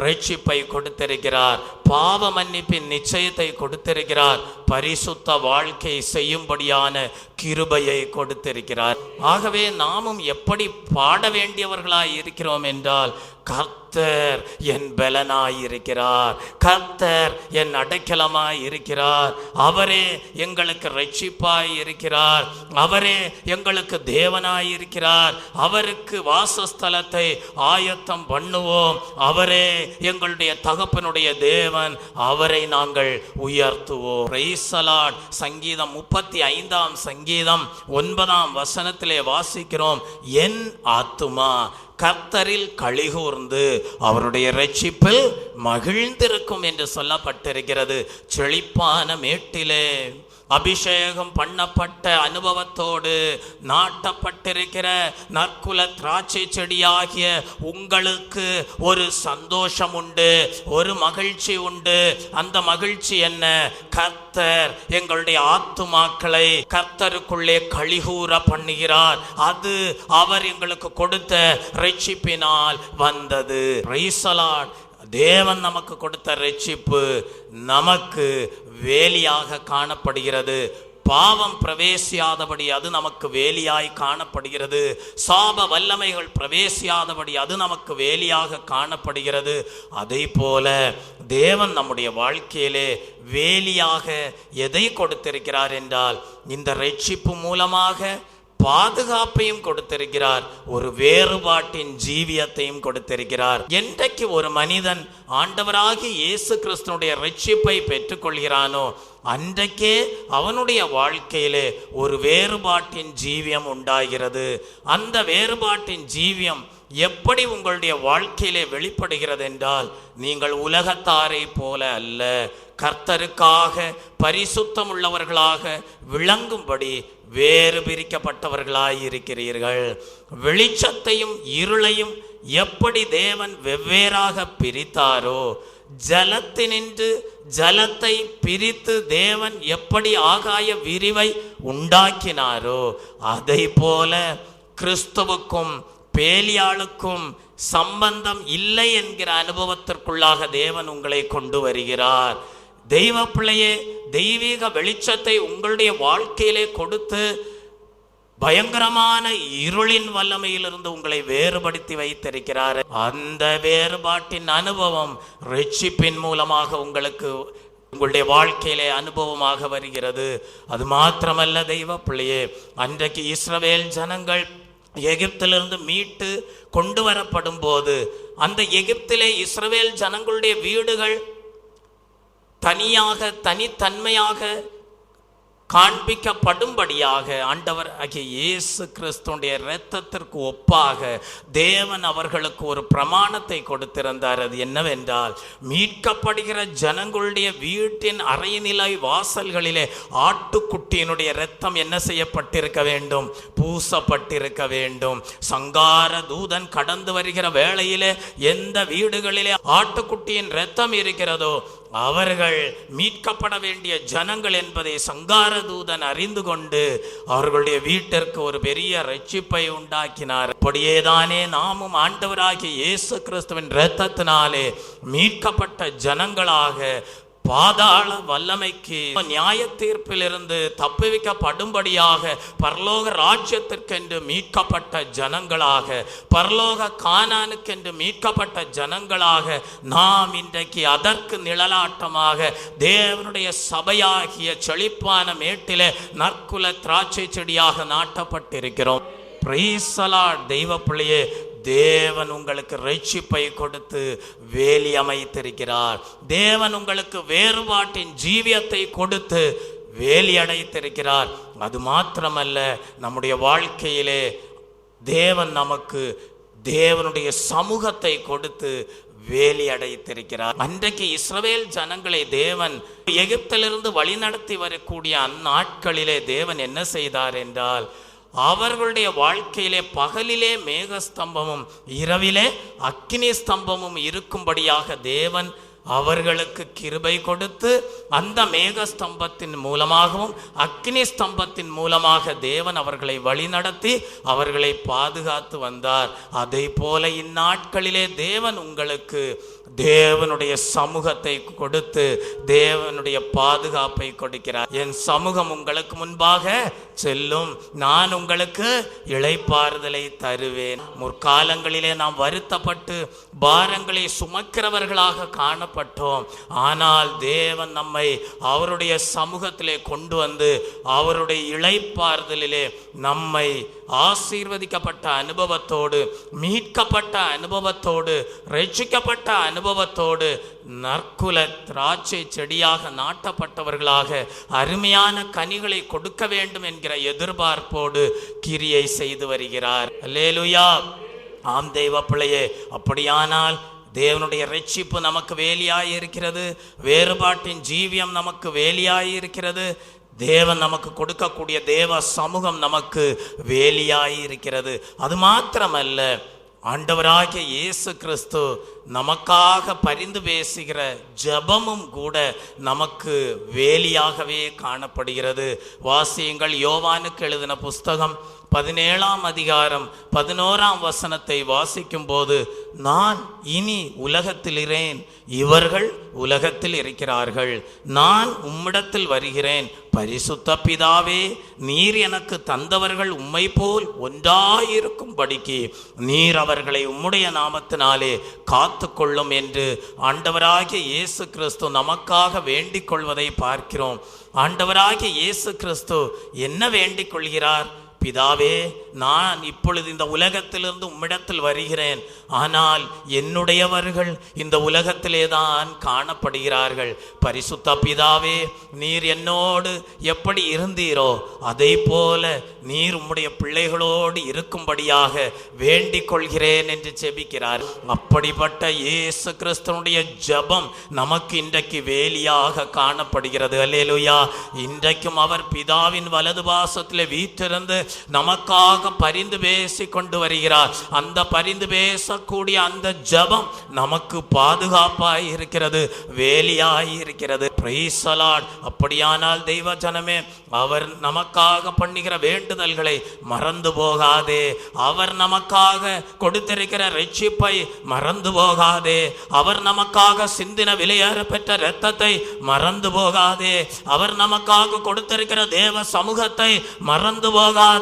ரட்சிப்பை கொடுத்திருக்கிறார், பாவ மன்னிப்பின் நிச்சயத்தை கொடுத்திருக்கிறார், பரிசுத்த வாழ்க்கை செய்யும்படியான கிருபையை கொடுத்திருக்கிறார். ஆகவே நாமும் எப்படி பாட வேண்டியவர்களாய் இருக்கிறோம் என்றால், கர்த்தர் என் பலனாய் இருக்கிறார், கர்த்தர் என் அடைக்கலமாய் இருக்கிறார், அவரே எங்களுக்கு ரட்சிப்பாய் இருக்கிறார், அவரே எங்களுக்கு தேவனாய் இருக்கிறார், அவருக்கு வாசஸ்தலத்தை ஆயத்தம் பண்ணுவோம், அவரே எங்களுடைய தகப்பனுடைய தேவன், அவரை நாங்கள் உயர்த்துவோம். Praise the lord. சங்கீதம் 35ஆம் சங்கீதம் 9ஆம் வசனத்திலே வாசிக்கிறோம், என் ஆத்துமா கர்த்தரில் களிகூர்ந்து அவருடைய ரட்சிப்பில் மகிழ்ந்திருக்கும் என்று சொல்லப்பட்டிருக்கிறது. செழிப்பான மேட்டிலே அபிஷேகம் பண்ணப்பட்ட அனுபவத்தோடு நாட்டப்பட்டிருக்கிற நற்குல திராட்சை செடியாகிய உங்களுக்கு ஒரு சந்தோஷம் உண்டு, ஒரு மகிழ்ச்சி உண்டு. அந்த மகிழ்ச்சி என்ன? கர்த்தர் எங்களுடைய ஆத்துமாக்களை கர்த்தருக்குள்ளே களிகூர பண்ணுகிறார். அது அவர் எங்களுக்கு கொடுத்த ரட்சிப்பினால் வந்தது. Price the Lord. தேவன் நமக்கு கொடுத்த ரட்சிப்பு நமக்கு வேலியாக காணப்படுகிறது, பாவம் பிரவேசியாதபடி அது நமக்கு வேலியாய் காணப்படுகிறது. சாப வல்லமைகள் பிரவேசியாதபடி அது நமக்கு வேலியாக காணப்படுகிறது. அதே போல தேவன் நம்முடைய வாழ்க்கையிலே வேலியாக எதை கொடுத்திருக்கிறார் என்றால், இந்த ரட்சிப்பு மூலமாக பாதுகாப்பையும் கொடுத்திருக்கிறார், ஒரு வேறுபாட்டின் ஜீவியத்தையும் கொடுத்திருக்கிறார். என்றைக்கு ஒரு மனிதன் ஆண்டவராகி இயேசு கிறிஸ்துனுடைய ரட்சிப்பை பெற்றுக்கொள்கிறானோ அன்றைக்கே அவனுடைய வாழ்க்கையிலே ஒரு வேறுபாட்டின் ஜீவியம் உண்டாகிறது. அந்த வேறுபாட்டின் ஜீவியம் எப்படி உங்களுடைய வாழ்க்கையிலே வெளிப்படுகிறது என்றால், நீங்கள் உலகத்தாரை போல அல்ல, கர்த்தருக்காக பரிசுத்தம் உள்ளவர்களாக விளங்கும்படி வேறு பிரிக்கப்பட்டவர்களாய் இருக்கிறீர்கள். வெளிச்சத்தையும் இருளையும் எப்படி தேவன் வெவ்வேறாக பிரித்தாரோ, ஜலத்தினின்று ஜலத்தை பிரித்து தேவன் எப்படி ஆகாய விரிவை உண்டாக்கினாரோ, அதை போல கிறிஸ்துவுக்கும் பேலியாளுக்கும் சம்பந்தம் இல்லை என்கிற அனுபவத்திற்குள்ளாக தேவன் உங்களை கொண்டு வருகிறார். தெய்வ பிள்ளையே, தெய்வீக வெளிச்சத்தை உங்களுடைய வாழ்க்கையிலே கொடுத்து பயங்கரமான இருளின் வல்லமையிலிருந்து உங்களை வேறுபடுத்தி வைத்திருக்கிறார். அந்த வேறுபாட்டின் அனுபவம் ரட்சிப்பின் மூலமாக உங்களுக்கு உங்களுடைய வாழ்க்கையிலே அனுபவமாக வருகிறது. அது மாத்திரமல்ல தெய்வ பிள்ளையே, அன்றைக்கு இஸ்ரவேல் ஜனங்கள் எகிப்திலிருந்து மீட்டு கொண்டு வரப்படும் போது அந்த எகிப்திலே இஸ்ரவேல் ஜனங்களுடைய வீடுகள் தனியாக தனித்தன்மையாக காண்பிக்கப்படும்படியாக ஆண்டவர் ஆகிய இயேசு கிறிஸ்துடைய இரத்தத்திற்கு ஒப்பாக தேவன் அவர்களுக்கு ஒரு பிரமாணத்தை கொடுத்திருந்தார். அது என்னவென்றால், மீட்கப்படுகிற ஜனங்களுடைய வீட்டின் அறைநிலை வாசல்களிலே ஆட்டுக்குட்டியினுடைய இரத்தம் என்ன செய்யப்பட்டிருக்க வேண்டும்? பூசப்பட்டிருக்க வேண்டும். சங்கார தூதன் கடந்து வருகிற வேளையிலே எந்த வீடுகளிலே ஆட்டுக்குட்டியின் இரத்தம் இருக்கிறதோ அவர்கள் மீட்கப்பட வேண்டிய ஜனங்கள் என்பதை சங்கார தூதன் அறிந்து கொண்டு அவர்களுடைய வீட்டிற்கு ஒரு பெரிய ரட்சிப்பை உண்டாக்கினார். அப்படியேதானே நாமும் ஆண்டவராகிய இயேசு கிறிஸ்துவின் இரத்தத்தினாலே மீட்கப்பட்ட ஜனங்களாக பாதாள வல்லமைக்கு நியாய தீர்ப்பிலிருந்து தப்புவிக்கப்படும்படியாக பரலோக ராஜ்யத்திற்கென்று மீட்கப்பட்ட ஜனங்களாக, பரலோக கானானுக்கென்று மீட்கப்பட்ட ஜனங்களாக நாம் இன்றைக்கு அதற்கு நிழலாட்டமாக தேவனுடைய சபையாகிய செழிப்பான மேட்டிலே நற்குல திராட்சை செடியாக நாட்டப்பட்டிருக்கிறோம். Price the Lord. தெய்வ பிள்ளையே, தேவன் உங்களுக்கு ரட்சிப்பை கொடுத்து வேலி அமைத்திருக்கிறார். தேவன் உங்களுக்கு வேறுபாட்டின் ஜீவியத்தை கொடுத்து வேலி அடைத்திருக்கிறார். அது மாத்திரமல்ல, நம்முடைய வாழ்க்கையிலே தேவன் நமக்கு தேவனுடைய சமூகத்தை கொடுத்து வேலி அடைத்திருக்கிறார். அன்றைக்கு இஸ்ரவேல் ஜனங்களை தேவன் எகிப்திலிருந்து வழிநடத்தி வரக்கூடிய அந்நாட்களிலே தேவன் என்ன செய்தார் என்றால், அவர்களுடைய வாழ்க்கையிலே பகலிலே மேகஸ்தம்பமும் இரவிலே அக்கினி ஸ்தம்பமும் இருக்கும்படியாக தேவன் அவர்களுக்கு கிருபை கொடுத்து அந்த மேகஸ்தம்பத்தின் மூலமாகவும் அக்கினி ஸ்தம்பத்தின் மூலமாக தேவன் அவர்களை வழிநடத்தி அவர்களை பாதுகாத்து வந்தார். அதை போல இந்நாட்களிலே தேவன் உங்களுக்கு தேவனுடைய சமூகத்தை கொடுத்து தேவனுடைய பாதுகாப்பை கொடுக்கிறார். என் சமூகம் உங்களுக்கு முன்பாக செல்லும், நான் உங்களுக்கு இளைப்பாறுதலை தருவேன். முற்காலங்களிலே நாம் வருத்தப்பட்டு பாரங்களை சுமக்கிறவர்களாக காணப்பட்டோம். ஆனால் தேவன் நம்மை அவருடைய சமூகத்திலே கொண்டு வந்து அவருடைய இளைப்பாறுதலிலே நம்மை ஆசீர்வதிக்கப்பட்ட அனுபவத்தோடு, மீட்கப்பட்ட அனுபவத்தோடு, ரட்சிக்கப்பட்ட அனுபவத்தோடு நற்குல திராட்சை செடியாக நாட்டப்பட்டவர்களாக அருமையான கனிகளை கொடுக்க வேண்டும் என்கிற எதிர்பார்ப்போடு கிரியை செய்து வருகிறார். அல்லேலூயா. ஆம் தெய்வ பிள்ளையே, அப்படியானால் தேவனுடைய ரட்சிப்பு நமக்கு வேலியாய் இருக்கிறது, வேறுபாட்டின் ஜீவியம் நமக்கு வேலியாய் இருக்கிறது, தேவன் நமக்கு கொடுக்கக்கூடிய தேவ சமூகம் நமக்கு வேலியாய் இருக்கிறது. அது மாத்திரமல்ல, ஆண்டவராகிய இயேசு கிறிஸ்து நமக்காக பரிந்து பேசுகிற ஜெபமும் கூட நமக்கு வேலியாகவே காணப்படுகிறது. வாசியுங்கள், யோவானுக்கு எழுதின புஸ்தகம் 17ஆம் அதிகாரம் 11ஆம் வசனத்தை வாசிக்கும் போது, நான் இனி உலகத்தில் இரேன், இவர்கள் உலகத்தில் இருக்கிறார்கள், நான் உம்மிடத்தில் வருகிறேன், பரிசுத்த பிதாவே, நீர் எனக்கு தந்தவர்கள் உம்மை போல் ஒன்றாயிருக்கும்படிக்கு நீர் அவர்களை உம்முடைய நாமத்தினாலே காத்து கொள்ளும் என்று ஆண்டவராகிய இயேசு கிறிஸ்து நமக்காக வேண்டிக் கொள்வதை பார்க்கிறோம். ஆண்டவராகிய இயேசு கிறிஸ்து என்ன வேண்டிக் கொள்கிறார்? பிதாவே, நான் இப்பொழுது இந்த உலகத்திலிருந்து உம்மிடத்தில் வருகிறேன், ஆனால் என்னுடையவர்கள் இந்த உலகத்திலே தான் காணப்படுகிறார்கள். பரிசுத்த பிதாவே, நீர் என்னோடு எப்படி இருந்தீரோ அதை போல நீர் உம்முடைய பிள்ளைகளோடு இருக்கும்படியாக வேண்டிக் கொள்கிறேன் என்று ஜெபிக்கிறார். அப்படிப்பட்ட இயேசு கிறிஸ்துவனுடைய ஜெபம் நமக்கு இன்றைக்கு வேலியாக காணப்படுகிறது. அல்லேலூயா. இன்றைக்கும் அவர் பிதாவின் வலது பாசத்தில் வீற்றிருந்து நமக்காக பரிந்து பேசி கொண்டு வருகிறார். அந்த பரிந்து பேசக்கூடிய அந்த ஜெபம் நமக்கு பாதுகாப்பாய் இருக்கிறது, வேலியாய் இருக்கிறது. Price the Lord. அப்படியானால் தெய்வ ஜனமே, அவர் நமக்காக பண்ணுகிற வேண்டுதல்களை மறந்து போகாதே. அவர் நமக்காக கொடுத்திருக்கிற ரட்சிப்பை மறந்து போகாதே. அவர் நமக்காக சிந்தின விலையேற பெற்ற இரத்தத்தை மறந்து போகாதே. அவர் நமக்காக கொடுத்திருக்கிற தேவ சமூகத்தை மறந்து போகாதே.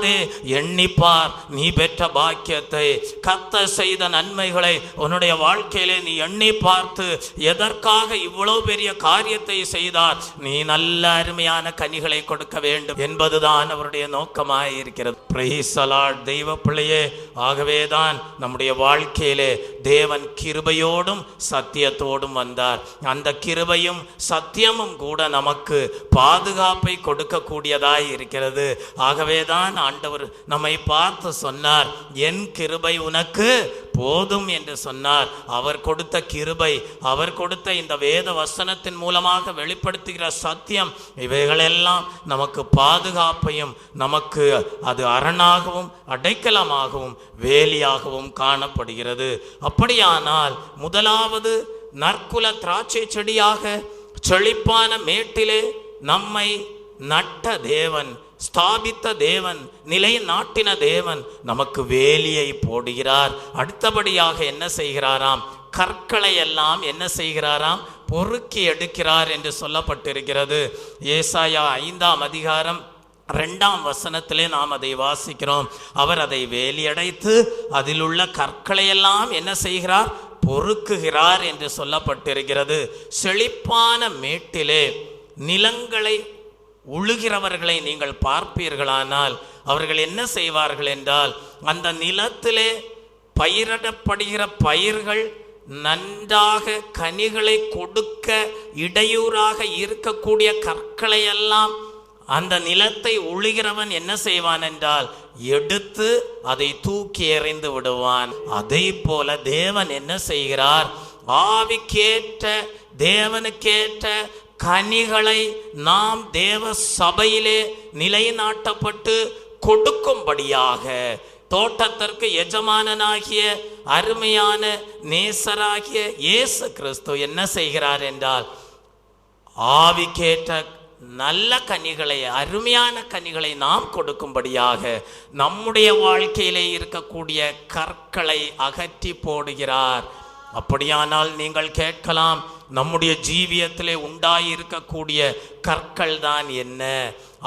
எண்ணிப்பார், நீ பெற்ற பாக்கியத்தை, கர்த்தர் செய்த நன்மைகளை உன்னுடைய வாழ்க்கையிலே நீ எண்ணி பார்த்து, எதற்காக இவ்வளவு பெரிய காரியத்தை செய்தார், நீ நல்ல அருமையான கனிகளை கொடுக்க வேண்டும் என்பதுதான் அவருடைய நோக்கமாய் இருக்கிறது. Price the Lord. தெய்வ பிள்ளையே, ஆகவேதான் நம்முடைய வாழ்க்கையிலே தேவன் கிருபையோடும் சத்தியத்தோடும் வந்தார். அந்த கிருபையும் சத்தியமும் கூட நமக்கு பாதுகாப்பை கொடுக்கக்கூடியதாய் இருக்கிறது. ஆகவேதான் ஆண்டவர் நம்மை பார்த்து சொன்னார், என் கிருபை உனக்கு போதும் என்று சொன்னார். அவர் கொடுத்த கிருபை, அவர் கொடுத்த இந்த வேத வசனத்தின் மூலமாக வெளிப்படுத்துகிற சத்தியம், இவைகளெல்லாம் நமக்கு பாதுகாப்பையும் நமக்கு அது அரணாகவும் அடைக்கலமாகவும் வேலியாகவும் காணப்படுகிறது. அப்படியானால் முதலாவது நற்குல திராட்சை செடியாக செழிப்பான மேட்டிலே நம்மை நட்ட தேவன், ஸ்தாபித்த தேவன், நிலை நாட்டின தேவன் நமக்கு வேலியை போடுகிறார். அடுத்தபடியாக என்ன செய்கிறாராம்? கற்களை எல்லாம் என்ன செய்கிறாராம்? பொறுக்கி எடுக்கிறார் என்று சொல்லப்பட்டிருக்கிறது. ஏசாயா 5ஆம் அதிகாரம் 2ஆம் வசனத்திலே நாம் அதை வாசிக்கிறோம். அவர் அதை வேலியடைத்து அதில் உள்ள கற்களை எல்லாம் என்ன செய்கிறார்? பொறுக்குகிறார் என்று சொல்லப்பட்டிருக்கிறது. செழிப்பான மேட்டிலே நிலங்களை உழுகிறவர்களை நீங்கள் பார்ப்பீர்களானால் அவர்கள் என்ன செய்வார்கள் என்றால், அந்த நிலத்திலே பயிரிடப்படுகிற பயிர்கள் நன்றாக கனிகளை கொடுக்க இடையூறாக இருக்கக்கூடிய கற்களை எல்லாம் அந்த நிலத்தை உழுகிறவன் என்ன செய்வான் என்றால், எடுத்து அதை தூக்கி எறிந்து விடுவான். அதை போல தேவன் என்ன செய்கிறார்? ஆவிக்கேற்ற தேவனுக்கேற்ற கனிகளை நாம் தேவ சபையிலே நிலைநாட்டப்பட்டு கொடுக்கும்படியாக தோட்டத்திற்கு எஜமானனாகிய அருமையான நேசராகிய இயேசு கிறிஸ்து என்ன செய்கிறார் என்றால், ஆவிக்கேற்ற நல்ல கனிகளை, அருமையான கனிகளை நாம் கொடுக்கும்படியாக நம்முடைய வாழ்க்கையிலே இருக்கக்கூடிய கற்களை அகற்றி போடுகிறார். அப்படியானால் நீங்கள் கேட்கலாம், நம்முடைய ஜீவியத்திலே உண்டாயிருக்கக்கூடிய கற்கள் தான் என்ன?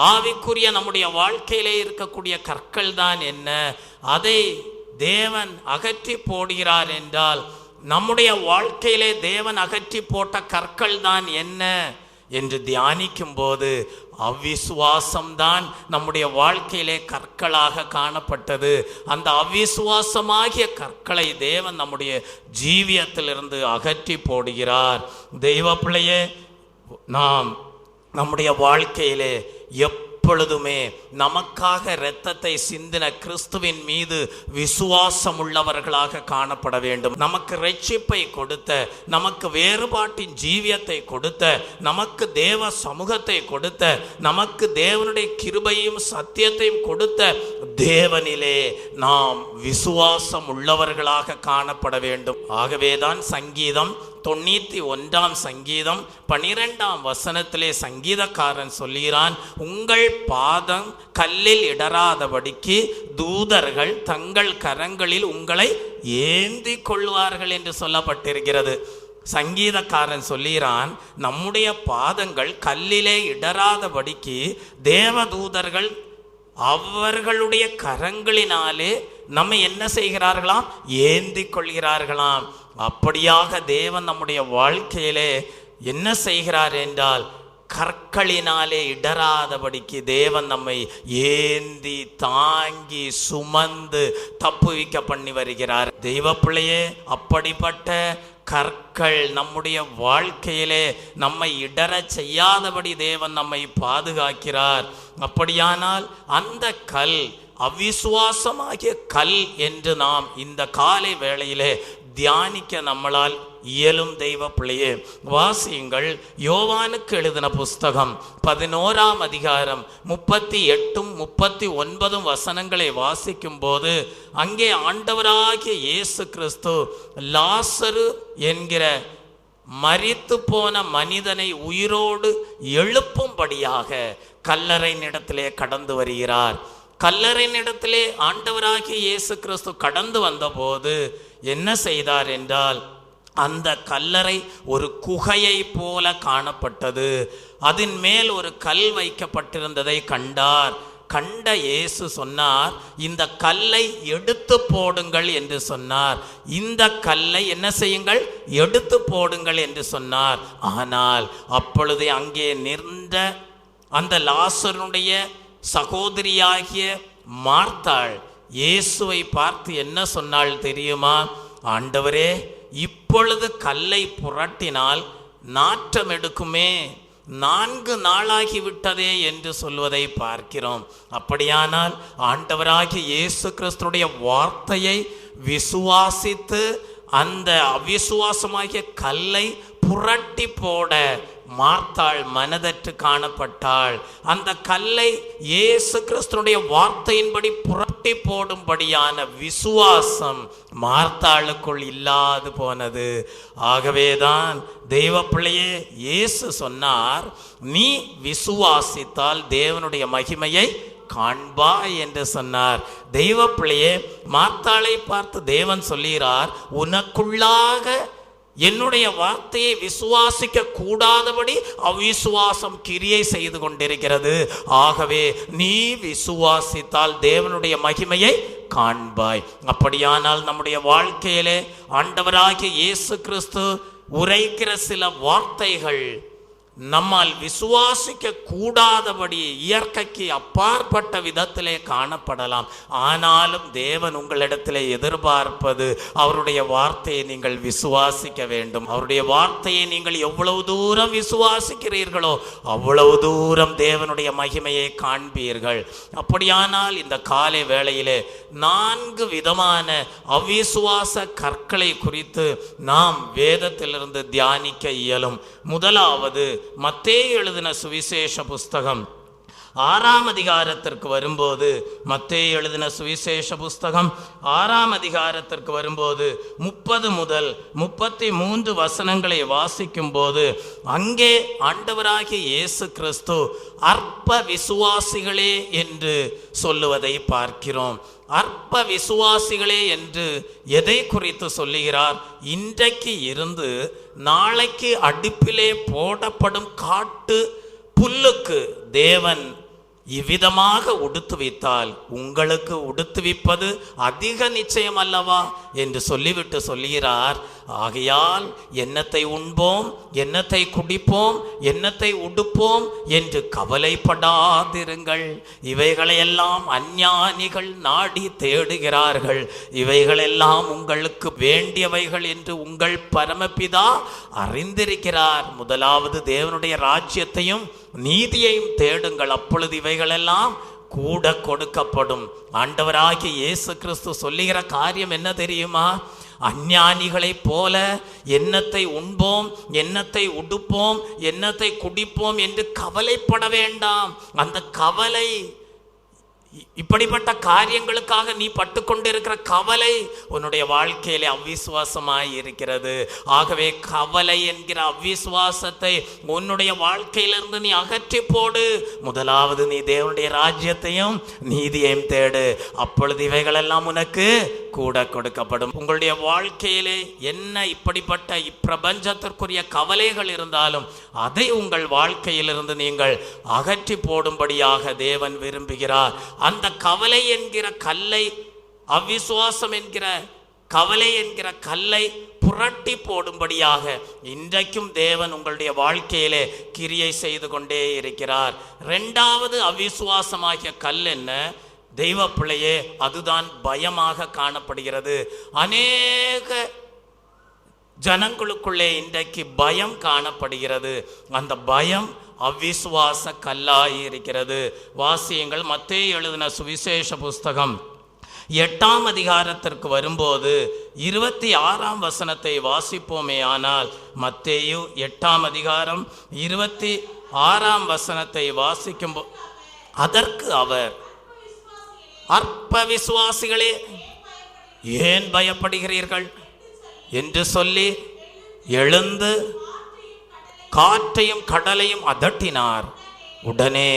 ஆவிக்குரிய நம்முடைய வாழ்க்கையிலே இருக்கக்கூடிய கற்கள் தான் என்ன? அதை தேவன் அகற்றி போடுகிறார் என்றால், நம்முடைய வாழ்க்கையிலே தேவன் அகற்றி போட்ட கற்கள் தான் என்ன என்று தியானிக்கும் போது, அவ்விசுவாசம்தான் நம்முடைய வாழ்க்கையிலே கற்களாக காணப்பட்டது. அந்த அவ்விசுவாசமாகிய கற்களை தேவன் நம்முடைய ஜீவியத்திலிருந்து அகற்றி போடுகிறார். தெய்வ பிள்ளையே, நாம் நம்முடைய வாழ்க்கையிலே எப்பொழுதுமே நமக்காக இரத்தத்தை சிந்தின கிறிஸ்துவின் மீது விசுவாசம் உள்ளவர்களாக காணப்பட வேண்டும். நமக்கு ரட்சிப்பை கொடுத்த, நமக்கு வேறுபாட்டின் ஜீவியத்தை கொடுத்த, நமக்கு தேவ சமூகத்தை கொடுத்த, நமக்கு தேவனுடைய கிருபையும் சத்தியத்தையும் கொடுத்த தேவனிலே நாம் விசுவாசம் உள்ளவர்களாக காணப்பட வேண்டும். ஆகவேதான் சங்கீதம் 91 சங்கீதம் 12 சங்கீதக்காரன் சொல்கிறான், உங்கள் பாதம் கல்லில் இடராதபடிக்கு தூதர்கள் தங்கள் கரங்களில் உங்களை ஏந்தி கொள்வார்கள் என்று சொல்லப்பட்டிருக்கிறது. சங்கீதக்காரன் சொல்கிறான், நம்முடைய பாதங்கள் கல்லிலே இடராதபடிக்கு தேவதூதர்கள் அவர்களுடைய கரங்களினாலே நம்ம என்ன செய்கிறார்களாம்? ஏந்தி கொள்கிறார்களாம். அப்படியாக தேவன் நம்முடைய வாழ்க்கையிலே என்ன செய்கிறார் என்றால், கற்களினாலே இடராதபடிக்கு தேவன் நம்மை ஏந்தி தாங்கி சுமந்து தப்புவிக்க பண்ணி வருகிறார். தெய்வ பிள்ளையே, அப்படிப்பட்ட கற்கள் நம்முடைய வாழ்க்கையிலே நம்மை இடர செய்யாதபடி தேவன் நம்மை பாதுகாக்கிறார். அப்படியானால் அந்த கல் அவிசுவாசமாகிய கல் என்று நாம் இந்த காலை வேளையிலே தியானிக்க நம்மளால் இயலும். தெய்வ பிள்ளையே, வாசியுங்கள். யோவானுக்கு எழுதின புஸ்தகம் 11 அதிகாரம் 38 39 வசனங்களை வாசிக்கும் போது அங்கே ஆண்டவராகிய இயேசு கிறிஸ்து லாசரு என்கிற மரித்து போன மனிதனை உயிரோடு எழுப்பும்படியாக கல்லறையினிடத்திலே கடந்து வருகிறார். கல்லறையினிடத்திலே ஆண்டவராகிய இயேசு கிறிஸ்து கடந்து வந்தபோது என்ன செய்தார் என்றால், அந்த கல்லறை ஒரு குகையை போல காணப்பட்டது. அதன் மேல் ஒரு கல் வைக்கப்பட்டிருந்ததை கண்டார். கண்ட இயேசு சொன்னார், இந்த கல்லை எடுத்து போடுங்கள் என்று சொன்னார். இந்த கல்லை என்ன செய்யுங்கள்? எடுத்து போடுங்கள் என்று சொன்னார். ஆனால் அப்பொழுது அங்கே நின்ற அந்த லாசருடைய சகோதரியாகிய மார்த்தாள் இயேசுவை பார்த்து என்ன சொன்னாள் தெரியுமா? ஆண்டவரே, இப்பொழுது கல்லை புரட்டினால் நாற்றம் எடுக்குமே, 4 நாளாகிவிட்டதே என்று சொல்வதை பார்க்கிறோம். அப்படியானால் ஆண்டவராகிய இயேசு கிறிஸ்துடைய வார்த்தையை விசுவாசித்து அந்த அவிசுவாசமாகிய கல்லை புரட்டி போட மார்த்தாள் மனதற்று காணப்பட்டாள். அந்த கல்லை இயேசு கிறிஸ்துடைய வார்த்தையின்படி புரட்டி போடும்படியான விசுவாசம் மார்த்தாளுக்குள் இல்லாது போனது. ஆகவேதான் தெய்வ பிள்ளையே, இயேசு சொன்னார், நீ விசுவாசித்தால் தேவனுடைய மகிமையை காண்பாய் என்று சொன்னார். தெய்வ பிள்ளையே, மார்த்தாளை பார்த்து தேவன் சொல்கிறார், உனக்குள்ளாக என்னுடைய வார்த்தையை விசுவாசிக்க கூடாதபடி அவிசுவாசம் கிரியை செய்து கொண்டிருக்கிறது. ஆகவே நீ விசுவாசித்தால் தேவனுடைய மகிமையை காண்பாய். அப்படியானால் நம்முடைய வாழ்க்கையிலே ஆண்டவராகிய இயேசு கிறிஸ்து உரைக்கிற சில வார்த்தைகள் நம்மால் விசுவாசிக்க கூடாதபடி இயற்கைக்கு அப்பாற்பட்ட விதத்திலே காணப்படலாம். ஆனாலும் தேவன் உங்களிடத்திலே எதிர்பார்ப்பது அவருடைய வார்த்தையை நீங்கள் விசுவாசிக்க வேண்டும். அவருடைய வார்த்தையை நீங்கள் எவ்வளவு தூரம் விசுவாசிக்கிறீர்களோ அவ்வளவு தூரம் தேவனுடைய மகிமையை காண்பீர்கள். அப்படியானால் இந்த காலை வேளையிலே 4 விதமான அவிசுவாச கற்களை குறித்து நாம் வேதத்திலிருந்து தியானிக்க இயலும். முதலாவது, மத்தேயு எழுதின சுவிசேஷ புஸ்தகம் 6 அதிகாரத்திற்கு வரும்போது, மத்தேயு எழுதின சுவிசேஷ புஸ்தகம் 6 அதிகாரத்திற்கு வரும்போது 30 முதல் 33 வசனங்களை வாசிக்கும் போது அங்கே ஆண்டவராகிய இயேசு கிறிஸ்து அற்ப விசுவாசிகளே என்று சொல்லுவதை பார்க்கிறோம். அற்ப விசுவாசிகளே என்று எதை குறித்து சொல்லுகிறார்? இன்றைக்கு இருந்து நாளைக்கு அடுப்பிலே போடப்படும் காட்டு புல்லுக்கு தேவன் இவ்விதமாக உடுத்துவித்தால் உங்களுக்கு உடுத்துவிப்பது அதிக நிச்சயம் அல்லவா என்று சொல்லிவிட்டு சொல்லுகிறார், ஆகையால் என்னத்தை உண்போம், என்னத்தை குடிப்போம், என்னத்தை உடுப்போம் என்று கவலைப்படாதிருங்கள். இவைகளையெல்லாம் அஞ்ஞானிகள் நாடி தேடுகிறார்கள். இவைகளெல்லாம் உங்களுக்கு வேண்டியவைகள் என்று உங்கள் பரமபிதா அறிந்திருக்கிறார். முதலாவது தேவனுடைய ராஜ்யத்தையும் நீதியையும் தேடுங்கள், அப்பொழுது இவைகளெல்லாம் கூட கொடுக்கப்படும். ஆண்டவராகிய இயேசு கிறிஸ்து சொல்லுகிற காரியம் என்ன தெரியுமா? அஞ்ஞானிகளைப் போல என்னத்தை உண்போம், என்னத்தை உடுப்போம், என்னத்தை குடிப்போம் என்று கவலைப்பட வேண்டாம். அந்த கவலை, இப்படிப்பட்ட காரியங்களுக்காக நீ பட்டுக்கொண்டிருக்கிற கவலை உன்னுடைய வாழ்க்கையிலே அவ்விசுவாசமாய் இருக்கிறது. ஆகவே கவலை என்கிற அவ்விசுவாசத்தை உன்னுடைய வாழ்க்கையிலிருந்து நீ அகற்றி போடு. முதலாவது நீ தேவனுடைய ராஜ்யத்தையும் நீதியையும் தேடு, அப்பொழுது இவைகளெல்லாம் உனக்கு கூட கொடுக்கப்படும். உங்களுடைய வாழ்க்கையிலே என்ன இப்படிப்பட்ட இப்பிரபஞ்சத்திற்குரிய கவலைகள் இருந்தாலும் அதை உங்கள் வாழ்க்கையிலிருந்து நீங்கள் அகற்றி போடும்படியாக தேவன் விரும்புகிறார். அந்த கவலை என்கிற கல்லை, அவிசுவாசம் என்கிற கவலை என்கிற கல்லை புரட்டி போடும்படியாக இன்றைக்கும் தேவன் உங்களுடைய வாழ்க்கையிலே கிரியை செய்து கொண்டே இருக்கிறார். இரண்டாவது அவிசுவாசமாகிய கல் என்ன? தெய்வ பிள்ளையே, அதுதான் பயமாக காணப்படுகிறது. அநேக ஜனங்களுக்குள்ளே இன்றைக்கு பயம் காணப்படுகிறது. அந்த பயம் அவ்விசுவாச கல்லாய் இருக்கிறது. வாசியங்கள். மத்தேயு எழுதின சுவிசேஷ புஸ்தகம் 8ஆம் அதிகாரத்திற்கு வரும்போது 26ஆம் வசனத்தை வாசிப்போமே ஆனால், மத்தேயு 8ஆம் அதிகாரம் 26ஆம் வசனத்தை வாசிக்கும் அதற்கு அவர், அற்ப விசுவாசிகளே ஏன் பயப்படுகிறீர்கள் என்று சொல்லி எழுந்து காற்றையும் கடலையும் அதட்டினார். உடனே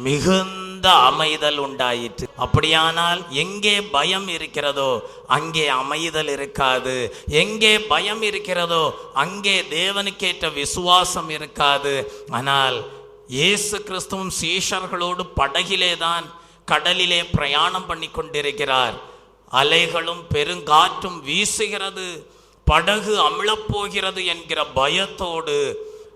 மிகுந்த அமைதல் உண்டாயிற்று. அப்படியானால் எங்கே பயம் இருக்கிறதோ அங்கே அமைதல் இருக்காது. எங்கே பயம் இருக்கிறதோ அங்கே தேவனுக்கேற்ற விசுவாசம் இருக்காது. ஆனால் இயேசு கிறிஸ்துவும் சீஷர்களோடு படகிலே தான் கடலிலே பிரயாணம் பண்ணி கொண்டிருக்கிறார். அலைகளும் பெருங்காற்றும் வீசுகிறது, படகு அமிழப்போகிறது என்கிற பயத்தோடு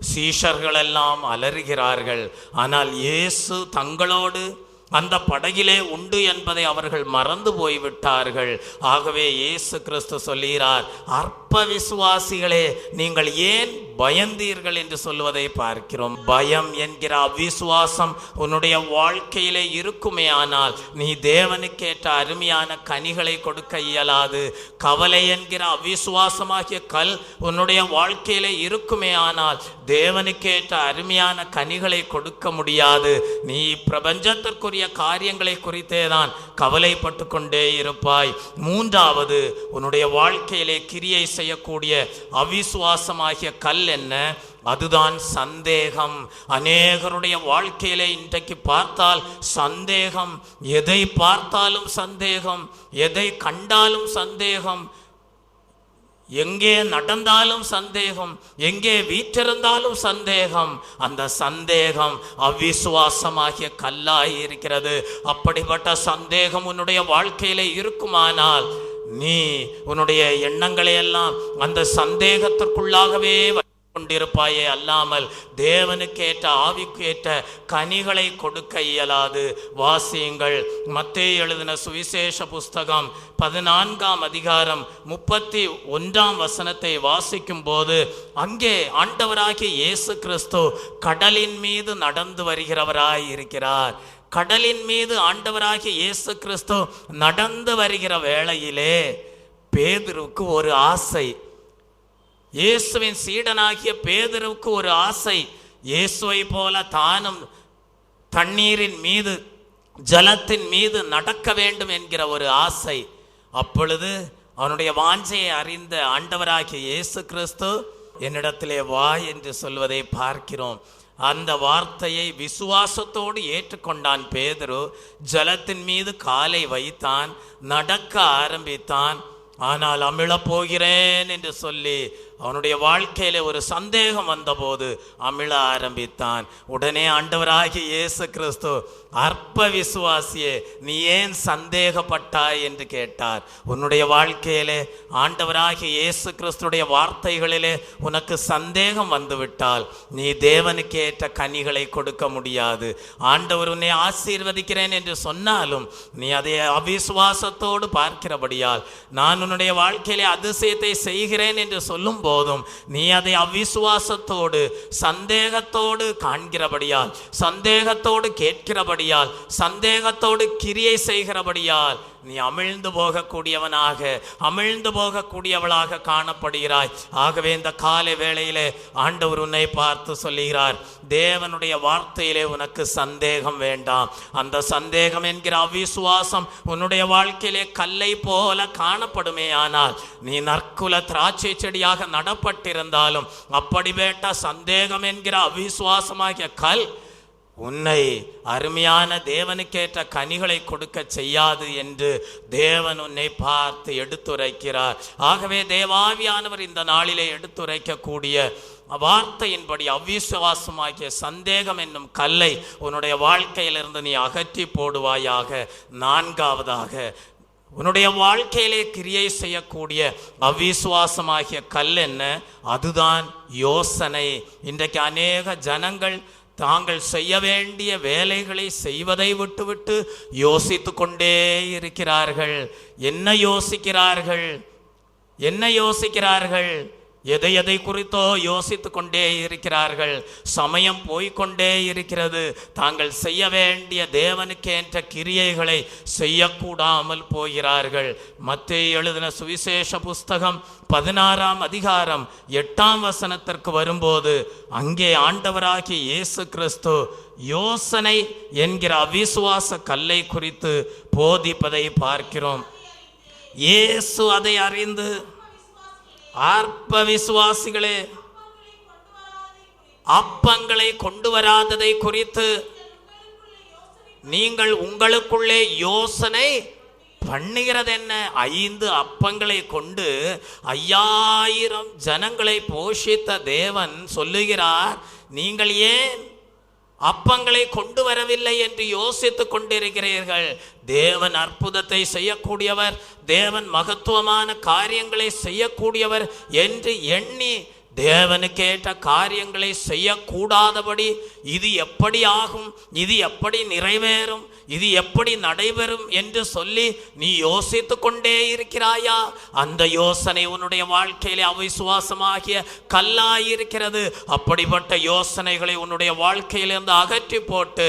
சீஷர்கள் எல்லாம் அலறுகிறார்கள். ஆனால் இயேசு தங்களோடு அந்த படகிலே உண்டு என்பதை அவர்கள் மறந்து போய்விட்டார்கள். ஆகவே இயேசு கிறிஸ்து சொல்கிறார், அற்ப விசுவாசிகளே நீங்கள் ஏன் பயந்தீர்கள் என்று சொல்வதை பார்க்கிறோம். பயம் என்கிற அவிசுவாசம் உன்னுடைய வாழ்க்கையிலே இருக்குமே ஆனால் நீ தேவனுக்கேற்ற அருமையான கனிகளை கொடுக்க இயலாது. கவலை என்கிற அவிசுவாசமாகிய கல் உன்னுடைய வாழ்க்கையிலே இருக்குமே ஆனால் தேவனுக்கேற்ற அருமையான கனிகளை கொடுக்க முடியாது. நீ பிரபஞ்சத்திற்குரிய காரியங்களை குறித்தே தான் கவலைப்பட்டு கொண்டே இருப்பாய். மூன்றாவது, உன்னுடைய வாழ்க்கையிலே கிரியை செய்யக்கூடிய அவிசுவாசமாகிய கல் என்ன? அதுதான் சந்தேகம். அநேகருடைய வாழ்க்கையிலே இன்றைக்கு பார்த்தால் சந்தேகம். எதை பார்த்தாலும் சந்தேகம், எதை கண்டாலும் சந்தேகம், எங்கே நடந்தாலும் சந்தேகம், எங்கே வீற்றிருந்தாலும் சந்தேகம். அந்த சந்தேகம் அவிசுவாசமாகிய கல்லாய் இருக்கிறது. அப்படிப்பட்ட சந்தேகம் உன்னுடைய வாழ்க்கையிலே இருக்குமானால் நீ உன்னுடைய எண்ணங்களை எல்லாம் அந்த சந்தேகத்திற்குள்ளாகவே கொண்டிருப்பாயே அல்லாமல் தேவனுக்கேற்ற ஆவிக்கேற்ற கனிகளை கொடுக்க இயலாது. வாசியுங்கள். மத்தேயு எழுதின சுவிசேஷ புஸ்தகம் 14ஆம் அதிகாரம் 31ஆம் வசனத்தை வாசிக்கும் போது அங்கே ஆண்டவராகிய இயேசு கிறிஸ்து கடலின் மீது நடந்து வருகிறவராய் இருக்கிறார். கடலின் மீது ஆண்டவராகிய இயேசு கிறிஸ்து நடந்து வருகிற வேளையிலே பேதுருவுக்கு ஒரு ஆசை. இயேசுவின் சீடனாகிய பேதுருவுக்கு ஒரு ஆசை. இயேசுவை போல தானும் தண்ணீரின் மீது, ஜலத்தின் மீது நடக்க வேண்டும் என்கிற ஒரு ஆசை. அப்பொழுது அவனுடைய வாஞ்சையை அறிந்த ஆண்டவராகிய இயேசு கிறிஸ்து என்னிடத்திலே வா என்று சொல்வதை பார்க்கிறோம். அந்த வார்த்தையை விசுவாசத்தோடு ஏற்றுக்கொண்டான் பேதுரு. ஜலத்தின் மீது காலை வைத்தான், நடக்க ஆரம்பித்தான். ஆனால் அமிழப் போகிறேன் என்று சொல்லி அவனுடைய வாழ்க்கையில ஒரு சந்தேகம் வந்தபோது அமிழ ஆரம்பித்தான். உடனே ஆண்டவராகிய இயேசு கிறிஸ்து, அற்ப விசுவாசியே நீ ஏன் சந்தேகப்பட்டாய் என்று கேட்டார். உன்னுடைய வாழ்க்கையிலே ஆண்டவராகிய இயேசு கிறிஸ்துடைய வார்த்தைகளிலே உனக்கு சந்தேகம் வந்துவிட்டால் நீ தேவனுக்கு ஏற்ற கனிகளை கொடுக்க முடியாது. ஆண்டவர் உன்னை ஆசீர்வதிக்கிறேன் என்று சொன்னாலும் நீ அதை அவிசுவாசத்தோடு பார்க்கிறபடியால், நான் உன்னுடைய வாழ்க்கையிலே அதிசயத்தை செய்கிறேன் என்று சொல்லும் போதும் நீ அதை அவிசுவாசத்தோடு சந்தேகத்தோடு காண்கிறபடியால், சந்தேகத்தோடு கேட்கிறபடியால், சந்தேகத்தோடு கிரியை செய்கிறபடியால் நீ அமிழ்ந்து போகக்கூடியவனாக, அமிழ்ந்து போகக்கூடியவளாக காணப்படுகிறாய். ஆகவே இந்த காலை வேளையிலே ஆண்டவர் உன்னை பார்த்து சொல்லுகிறார், தேவனுடைய வார்த்தையிலே உனக்கு சந்தேகம் வேண்டாம். அந்த சந்தேகம் என்கிற அவிசுவாசம் உன்னுடைய வாழ்க்கையிலே கல்லை போல காணப்படுமே ஆனால், நீ நற்குல திராட்சை செடியாக நடப்பட்டிருந்தாலும் அப்படிப்பட்ட சந்தேகம் என்கிற அவிசுவாசமாகிய கல் உன்னை அருமையான தேவனுக்கேற்ற கனிகளை கொடுக்க செய்யாது என்று தேவன் உன்னை பார்த்து எடுத்துரைக்கிறார். ஆகவே தேவாவியானவர் இந்த நாளிலே எடுத்துரைக்கக்கூடிய வார்த்தையின்படி அவிசுவாசமாகிய சந்தேகம் என்னும் கல்லை உன்னுடைய வாழ்க்கையிலிருந்து நீ அகற்றி போடுவாயாக. நான்காவதாக, உன்னுடைய வாழ்க்கையிலே கிரியை செய்யக்கூடிய அவிசுவாசமாகிய கல் என்ன? அதுதான் யோசனை. இன்றைக்கு அநேக ஜனங்கள் தாங்கள் செய்ய வேண்டிய வேலைகளை செய்வதை விட்டுவிட்டு யோசித்து கொண்டே இருக்கிறார்கள். என்ன யோசிக்கிறார்கள்? என்ன யோசிக்கிறார்கள்? எதை எதை குறித்தோ யோசித்து கொண்டே இருக்கிறார்கள். சமயம் போய்கொண்டே இருக்கிறது. தாங்கள் செய்ய வேண்டிய தேவனுக்கேற்ற கிரியைகளை செய்யக்கூடாமல் போகிறார்கள். மத்தேயு எழுதின சுவிசேஷ புஸ்தகம் 16ஆம் அதிகாரம் 8ஆம் வசனத்திற்கு வரும்போது அங்கே ஆண்டவராகிய இயேசு கிறிஸ்து யோசனை என்கிற அவிசுவாச கல்லை குறித்து போதிப்பதை பார்க்கிறோம். இயேசு அதை அறிந்து, அற்ப விசுவாசிகளே, அப்பங்களை கொண்டு வராததை குறித்து நீங்கள் உங்களுக்குள்ளே யோசனை பண்ணுகிறது என்ன? 5 அப்பங்களை கொண்டு 5000 ஜனங்களை போஷித்த தேவன் சொல்லுகிறார், நீங்கள் ஏன் அப்பங்களை கொண்டு வரவில்லை என்று யோசித்து கொண்டிருக்கிறீர்கள்? தேவன் அற்புதத்தை செய்யக்கூடியவர், தேவன் மகத்துவமான காரியங்களை செய்யக்கூடியவர் என்று எண்ணி தேவனுக்கேற்ற காரியங்களை செய்யக்கூடாதபடி இது எப்படி ஆகும், இது எப்படி நிறைவேறும், இது எப்படி நடைபெறும் என்று சொல்லி நீ யோசித்து கொண்டே இருக்கிறாயா? அந்த யோசனை உன்னுடைய வாழ்க்கையிலே அவிசுவாசமாகிய கல்லாயிருக்கிறது. அப்படிப்பட்ட யோசனைகளை உன்னுடைய வாழ்க்கையிலிருந்து அகற்றி போட்டு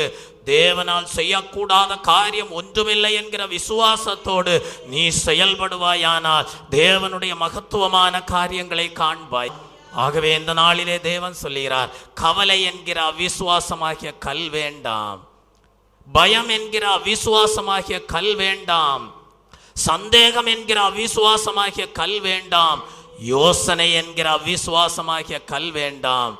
தேவனால் செய்யக்கூடாத காரியம் ஒன்றுமில்லை என்கிற விசுவாசத்தோடு நீ செயல்படுவாயானால் தேவனுடைய மகத்துவமான காரியங்களை காண்பாய். ஆகவே இந்த நாளிலே தேவன் சொல்லுகிறார், கவலை என்கிற அவிசுவாசமாகிய கல் வேண்டாம், பயம் என்கிற அவிசுவாசமாகிய கல் வேண்டாம், சந்தேகம் என்கிற அவிசுவாசமாகிய கல் வேண்டாம், யோசனை என்கிற அவிசுவாசமாகிய கல் வேண்டாம்.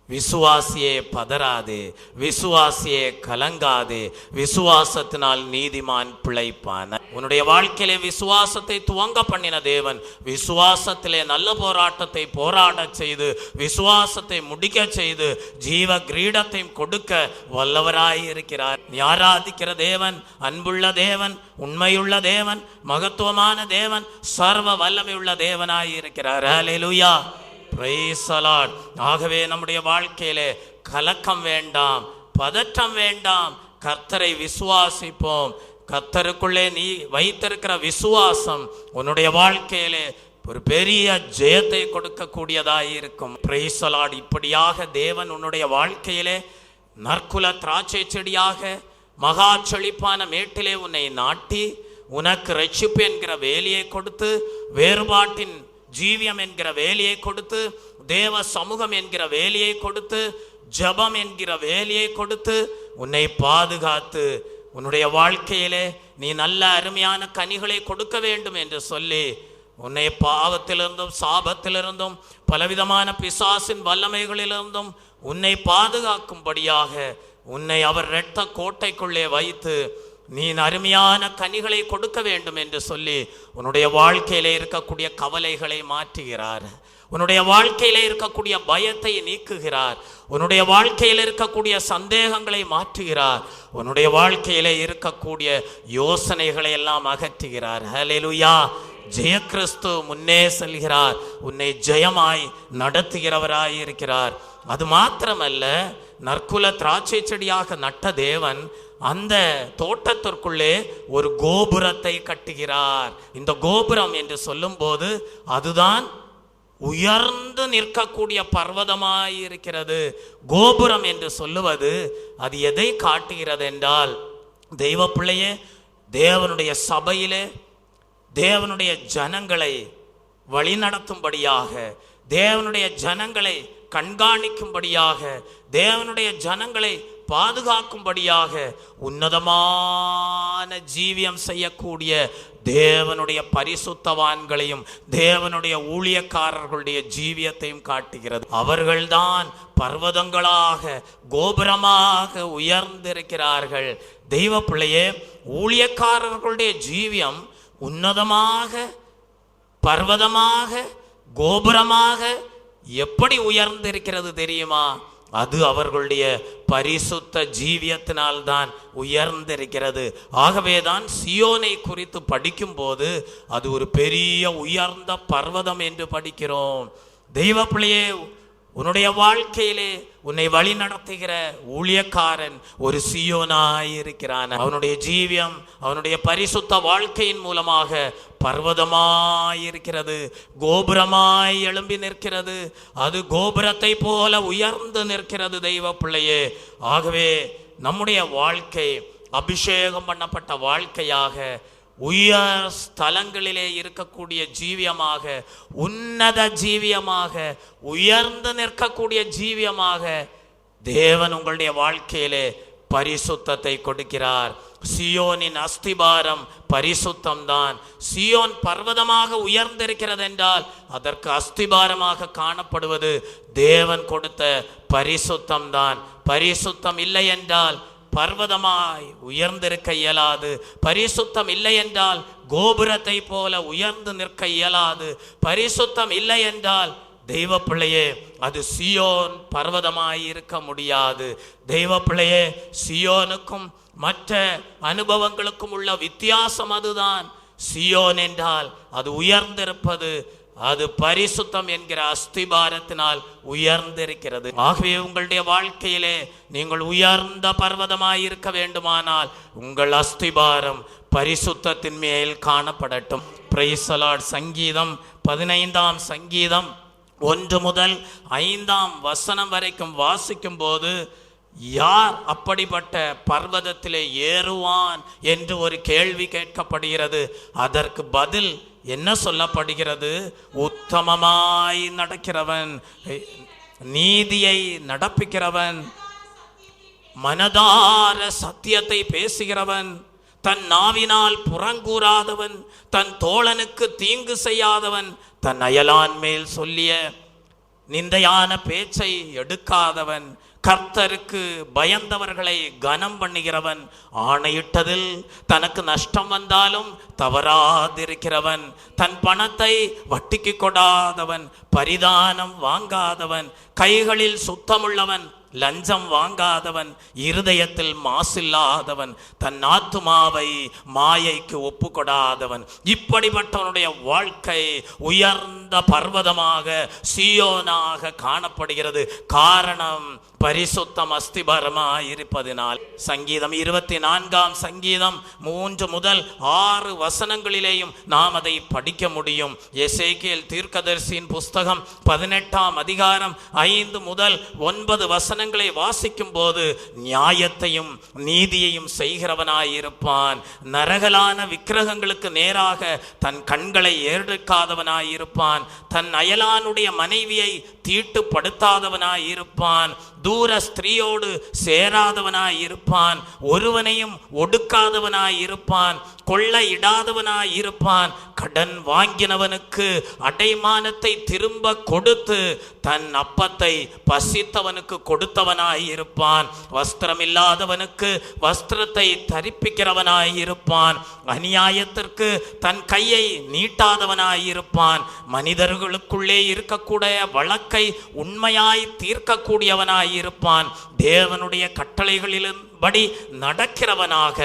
விசுவாசியே பதறாதே, விசுவாசியே கலங்காதே, விசுவாசத்தினால் நீதிமான் பிழைப்பான். உன்னுடைய வாழ்க்கையிலே விசுவாசத்தை துவங்க பண்ணின தேவன் விசுவாசத்திலே நல்ல போராட்டத்தை போராட செய்து, விசுவாசத்தை முடிக்க செய்து, ஜீவ கிரீடத்தை கொடுக்க வல்லவராய் இருக்கிறார். நீ ஆராதிக்கிற தேவன் அன்புள்ள தேவன், உண்மையுள்ள தேவன், மகத்துவமான தேவன், சர்வ வல்லமையுள்ள தேவனாய் இருக்கிறார். ஹல்லேலூயா, பிரைஸ் தி லார்ட். ஆகவே நம்முடைய வாழ்க்கையிலே கலக்கம் வேண்டாம், பதற்றம் வேண்டாம். கர்த்தரை விசுவாசிப்போம். கர்த்தருக்குள்ளே நீ வைத்திருக்கிற விசுவாசம் உன்னுடைய வாழ்க்கையிலே ஒரு பெரிய ஜெயத்தை கொடுக்கக்கூடியதாய் இருக்கும். Price the Lord. இப்படியாக தேவன் உன்னுடைய வாழ்க்கையிலே நற்குல திராட்சை செடியாக மகா செழிப்பான மேட்டிலே உன்னை நாட்டி, உனக்கு ரட்சிப்பு என்கிற வேலையை கொடுத்து, வேறுபாட்டின் ஜீவியம் என்கிற வேலையை கொடுத்து, தேவ சமூகம் என்கிற வேலையை கொடுத்து, ஜபம் என்கிற வேலையை கொடுத்து உன்னை பாதுகாத்து, உன்னுடைய வாழ்க்கையிலே நீ நல்ல அருமையான கனிகளை கொடுக்க வேண்டும் என்று சொல்லி உன்னை பாவத்திலிருந்தும் சாபத்திலிருந்தும் பலவிதமான பிசாசின் வல்லமைகளிலிருந்தும் உன்னை பாதுகாக்கும்படியாக உன்னை அவர் இரத்த கோட்டைக்குள்ளே வைத்து நீ அருமையான கனிகளை கொடுக்க வேண்டும் என்று சொல்லி உன்னுடைய வாழ்க்கையிலே இருக்கக்கூடிய கவலைகளை மாற்றுகிறார். உன்னுடைய வாழ்க்கையிலே இருக்கக்கூடிய பயத்தை நீக்குகிறார். உன்னுடைய வாழ்க்கையில் இருக்கக்கூடிய சந்தேகங்களை மாற்றுகிறார். உன்னுடைய வாழ்க்கையிலே இருக்கக்கூடிய யோசனைகளை எல்லாம் அகற்றுகிறார். ஹல்லேலூயா. ஜெயகிறிஸ்து முன்னே செல்கிறார். உன்னை ஜெயமாய் நடத்துகிறவராய் இருக்கிறார். அது மாத்திரமல்ல, நற்குல திராட்சை செடியாக நட்ட தேவன் அந்த தோட்டத்திற்குள்ளே ஒரு கோபுரத்தை கட்டுகிறார். இந்த கோபுரம் என்று சொல்லும் போது அதுதான் உயர்ந்து நிற்கக்கூடிய பர்வதமாய் இருக்கிறது. கோபுரம் என்று சொல்லுவது அது எதை காட்டுகிறது என்றால், தெய்வ பிள்ளையே, தேவனுடைய சபையிலே தேவனுடைய ஜனங்களை வழிநடத்தும்படியாக, தேவனுடைய ஜனங்களை கண்காணிக்கும்படியாக, தேவனுடைய ஜனங்களை பாதுகாக்கும்படியாக உன்னதமான ஜீவியம் செய்யக்கூடிய தேவனுடைய பரிசுத்தவான்களையும் தேவனுடைய ஊழியக்காரர்களுடைய ஜீவியத்தையும் காட்டுகிறது. அவர்கள்தான் பர்வதங்களாக கோபுரமாக உயர்ந்திருக்கிறார்கள். தெய்வ பிள்ளையே, ஊழியக்காரர்களுடைய ஜீவியம் உன்னதமாக பர்வதமாக கோபுரமாக எப்படி உயர்ந்திருக்கிறது தெரியுமா? அது அவர்களுடைய பரிசுத்த ஜீவியத்தினால்தான் உயர்ந்திருக்கிறது. ஆகவேதான் சியோனை குறித்து படிக்கும் போது அது ஒரு பெரிய உயர்ந்த பர்வதம் என்று படிக்கிறோம். தெய்வ பிள்ளையே, உன்னுடைய வாழ்க்கையிலே உன்னை வழி நடத்துகிற ஊழியக்காரன் ஒரு சியோனாய் இருக்கிறான். அவனுடைய ஜீவியம் அவனுடைய பரிசுத்த வாழ்க்கையின் மூலமாக பர்வதமாய் இருக்கிறது, கோபுரமாய் எழும்பி நிற்கிறது. அது கோபுரத்தை போல உயர்ந்து நிற்கிறது. தெய்வ பிள்ளையே, ஆகவே நம்முடைய வாழ்க்கை அபிஷேகம் பண்ணப்பட்ட வாழ்க்கையாக, உயர் ஸ்தலங்களிலே இருக்கக்கூடிய ஜீவியமாக, உன்னத ஜீவியமாக, உயர்ந்து நிற்கக்கூடிய ஜீவியமாக தேவன் உங்களுடைய வாழ்க்கையிலே பரிசுத்தத்தை கொடுக்கிறார். சியோனின் அஸ்திபாரம் பரிசுத்தம்தான். சியோன் பர்வதமாக உயர்ந்திருக்கிறது என்றால் அதற்கு அஸ்திபாரமாக காணப்படுவது தேவன் கொடுத்த பரிசுத்தம்தான். பரிசுத்தம் இல்லை என்றால் பர்வதமாய் உயர்ந்திருக்க இயலாது. பரிசுத்தம் இல்லை என்றால் கோபுரத்தை போல உயர்ந்து நிற்க இயலாது. பரிசுத்தம் இல்லை என்றால் தெய்வ பிள்ளையே, அது சியோன் பர்வதமாய் இருக்க முடியாது. தெய்வ பிள்ளையே, சியோனுக்கும் மற்ற அனுபவங்களுக்கும் உள்ள வித்தியாசம் அதுதான். சியோன் என்றால் அது உயர்ந்திருப்பது, அது பரிசுத்தம் என்கிற அஸ்திபாரத்தினால் உயர்ந்திருக்கிறது. ஆகவே உங்களுடைய வாழ்க்கையிலே நீங்கள் உயர்ந்த பர்வதமாய் இருக்க வேண்டுமானால் உங்கள் அஸ்திபாரம் பரிசுத்தத்தின் மேல் காணப்படட்டும். Price the lord. சங்கீதம் 15ஆம் சங்கீதம் 1 முதல் 5ஆம் வசனம் வரைக்கும் வாசிக்கும் போது, யார் அப்படிப்பட்ட பர்வதத்திலே ஏறுவான் என்று ஒரு கேள்வி கேட்கப்படுகிறது. அதற்கு பதில் என்ன சொல்லப்படுகிறது? உத்தமமாய் நடக்கிறவன், நீதியை நடப்பிக்கிறவன், மனதார சத்தியத்தை பேசுகிறவன், தன் நாவினால் புறங்கூறாதவன், தன் தோழனுக்கு தீங்கு செய்யாதவன், தன் அயலான் மேல் சொல்லிய நிந்தையான பேச்சை எடுக்காதவன், கர்த்தருக்கு பயந்தவர்களை கனம் பண்ணுகிறவன், ஆணையிட்டதில் தனக்கு நஷ்டம் வந்தாலும் தவறாதிருக்கிறவன், தன் பணத்தை வட்டிக்கு கொடாதவன், பரிதானம் வாங்காதவன், கைகளில் சுத்தமுள்ளவன், லஞ்சம் வாங்காதவன், இருதயத்தில் மாசில்லாதவன், தன் ஆத்துமாவை மாயைக்கு ஒப்பு கொடாதவன். இப்படிப்பட்டவனுடைய வாழ்க்கை உயர்ந்த பர்வதமாக சியோனாக காணப்படுகிறது. காரணம் பரிசுத்தம் அஸ்திபாரமாய் இருப்பதினால். சங்கீதம் 24ஆம் சங்கீதம் 3 முதல் 6 வசனங்களிலேயும் நாம் அதை படிக்க முடியும். எசேக்கியேல் தீர்க்கதரிசியின் புஸ்தகம் 18ஆம் அதிகாரம் 5 முதல் 9 வசனங்களை வாசிக்கும் போது, நியாயத்தையும் நீதியையும் செய்கிறவனாய் இருப்பான், நரகலான விக்கிரகங்களுக்கு நேராக தன் கண்களை ஏறெடுக்காதவனாய் இருப்பான், தன் அயலானுடைய மனைவியை தீட்டுப்படுத்தாதவனாய் இருப்பான், தூர ஸ்திரீயோடு சேராதவனாய் இருப்பான், ஒருவனையும் ஒடுக்காதவனாய் இருப்பான், கொள்ளையிடாதவனாய் இருப்பான், கடன் வாங்கினவனுக்கு அடைமானத்தை திரும்ப கொடுத்து தன் அப்பத்தை பசித்தவனுக்கு கொடுத்தவனாய் இருப்பான், வஸ்திரம் இல்லாதவனுக்கு வஸ்திரத்தை தரிப்பிக்கிறவனாய் இருப்பான், அநியாயத்திற்கு தன் கையை நீட்டாதவனாய் இருப்பான், மனிதர்களுக்குள்ளே இருக்கக்கூடிய வழக்கை உண்மையாய் தீர்க்கக்கூடியவனாய் இருப்பான், தேவனுடைய கட்டளைகளின்படி நடக்கிறவனாக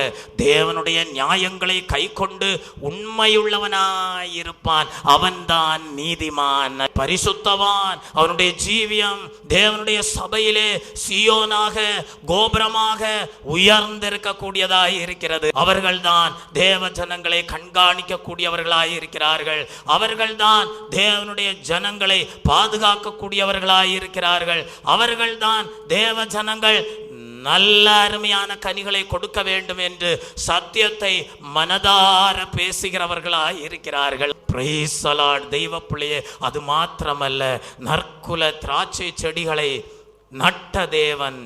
தேவனுடைய நியாயங்களை கை கொண்டு உண்மையுள்ளவனாயிருப்பான். அவன்தான் நீதிமான், பரிசுத்தவான். அவனுடைய ஜீவியம் தேவனுடைய சபையிலே சீயோனாக கோபுரமாக உயர்ந்திருக்கக்கூடியதாய் இருக்கிறது. அவர்கள்தான் தேவ ஜனங்களை கண்காணிக்க கூடியவர்களாய் இருக்கிறார்கள். அவர்கள்தான் தேவனுடைய ஜனங்களை பாதுகாக்க கூடியவர்களாய் இருக்கிறார்கள். அவர்கள்தான் தேவ ஜனங்கள் நல்ல அருமையான கனிகளை கொடுக்க வேண்டும் என்று சத்தியத்தை மனதார பேசுகிறவர்களாய் இருக்கிறார்கள். Price the Lord. தெய்வ பிள்ளையே, அது மாத்திரமல்ல, நற்குல திராட்சை செடிகளை நட்ட தேவன்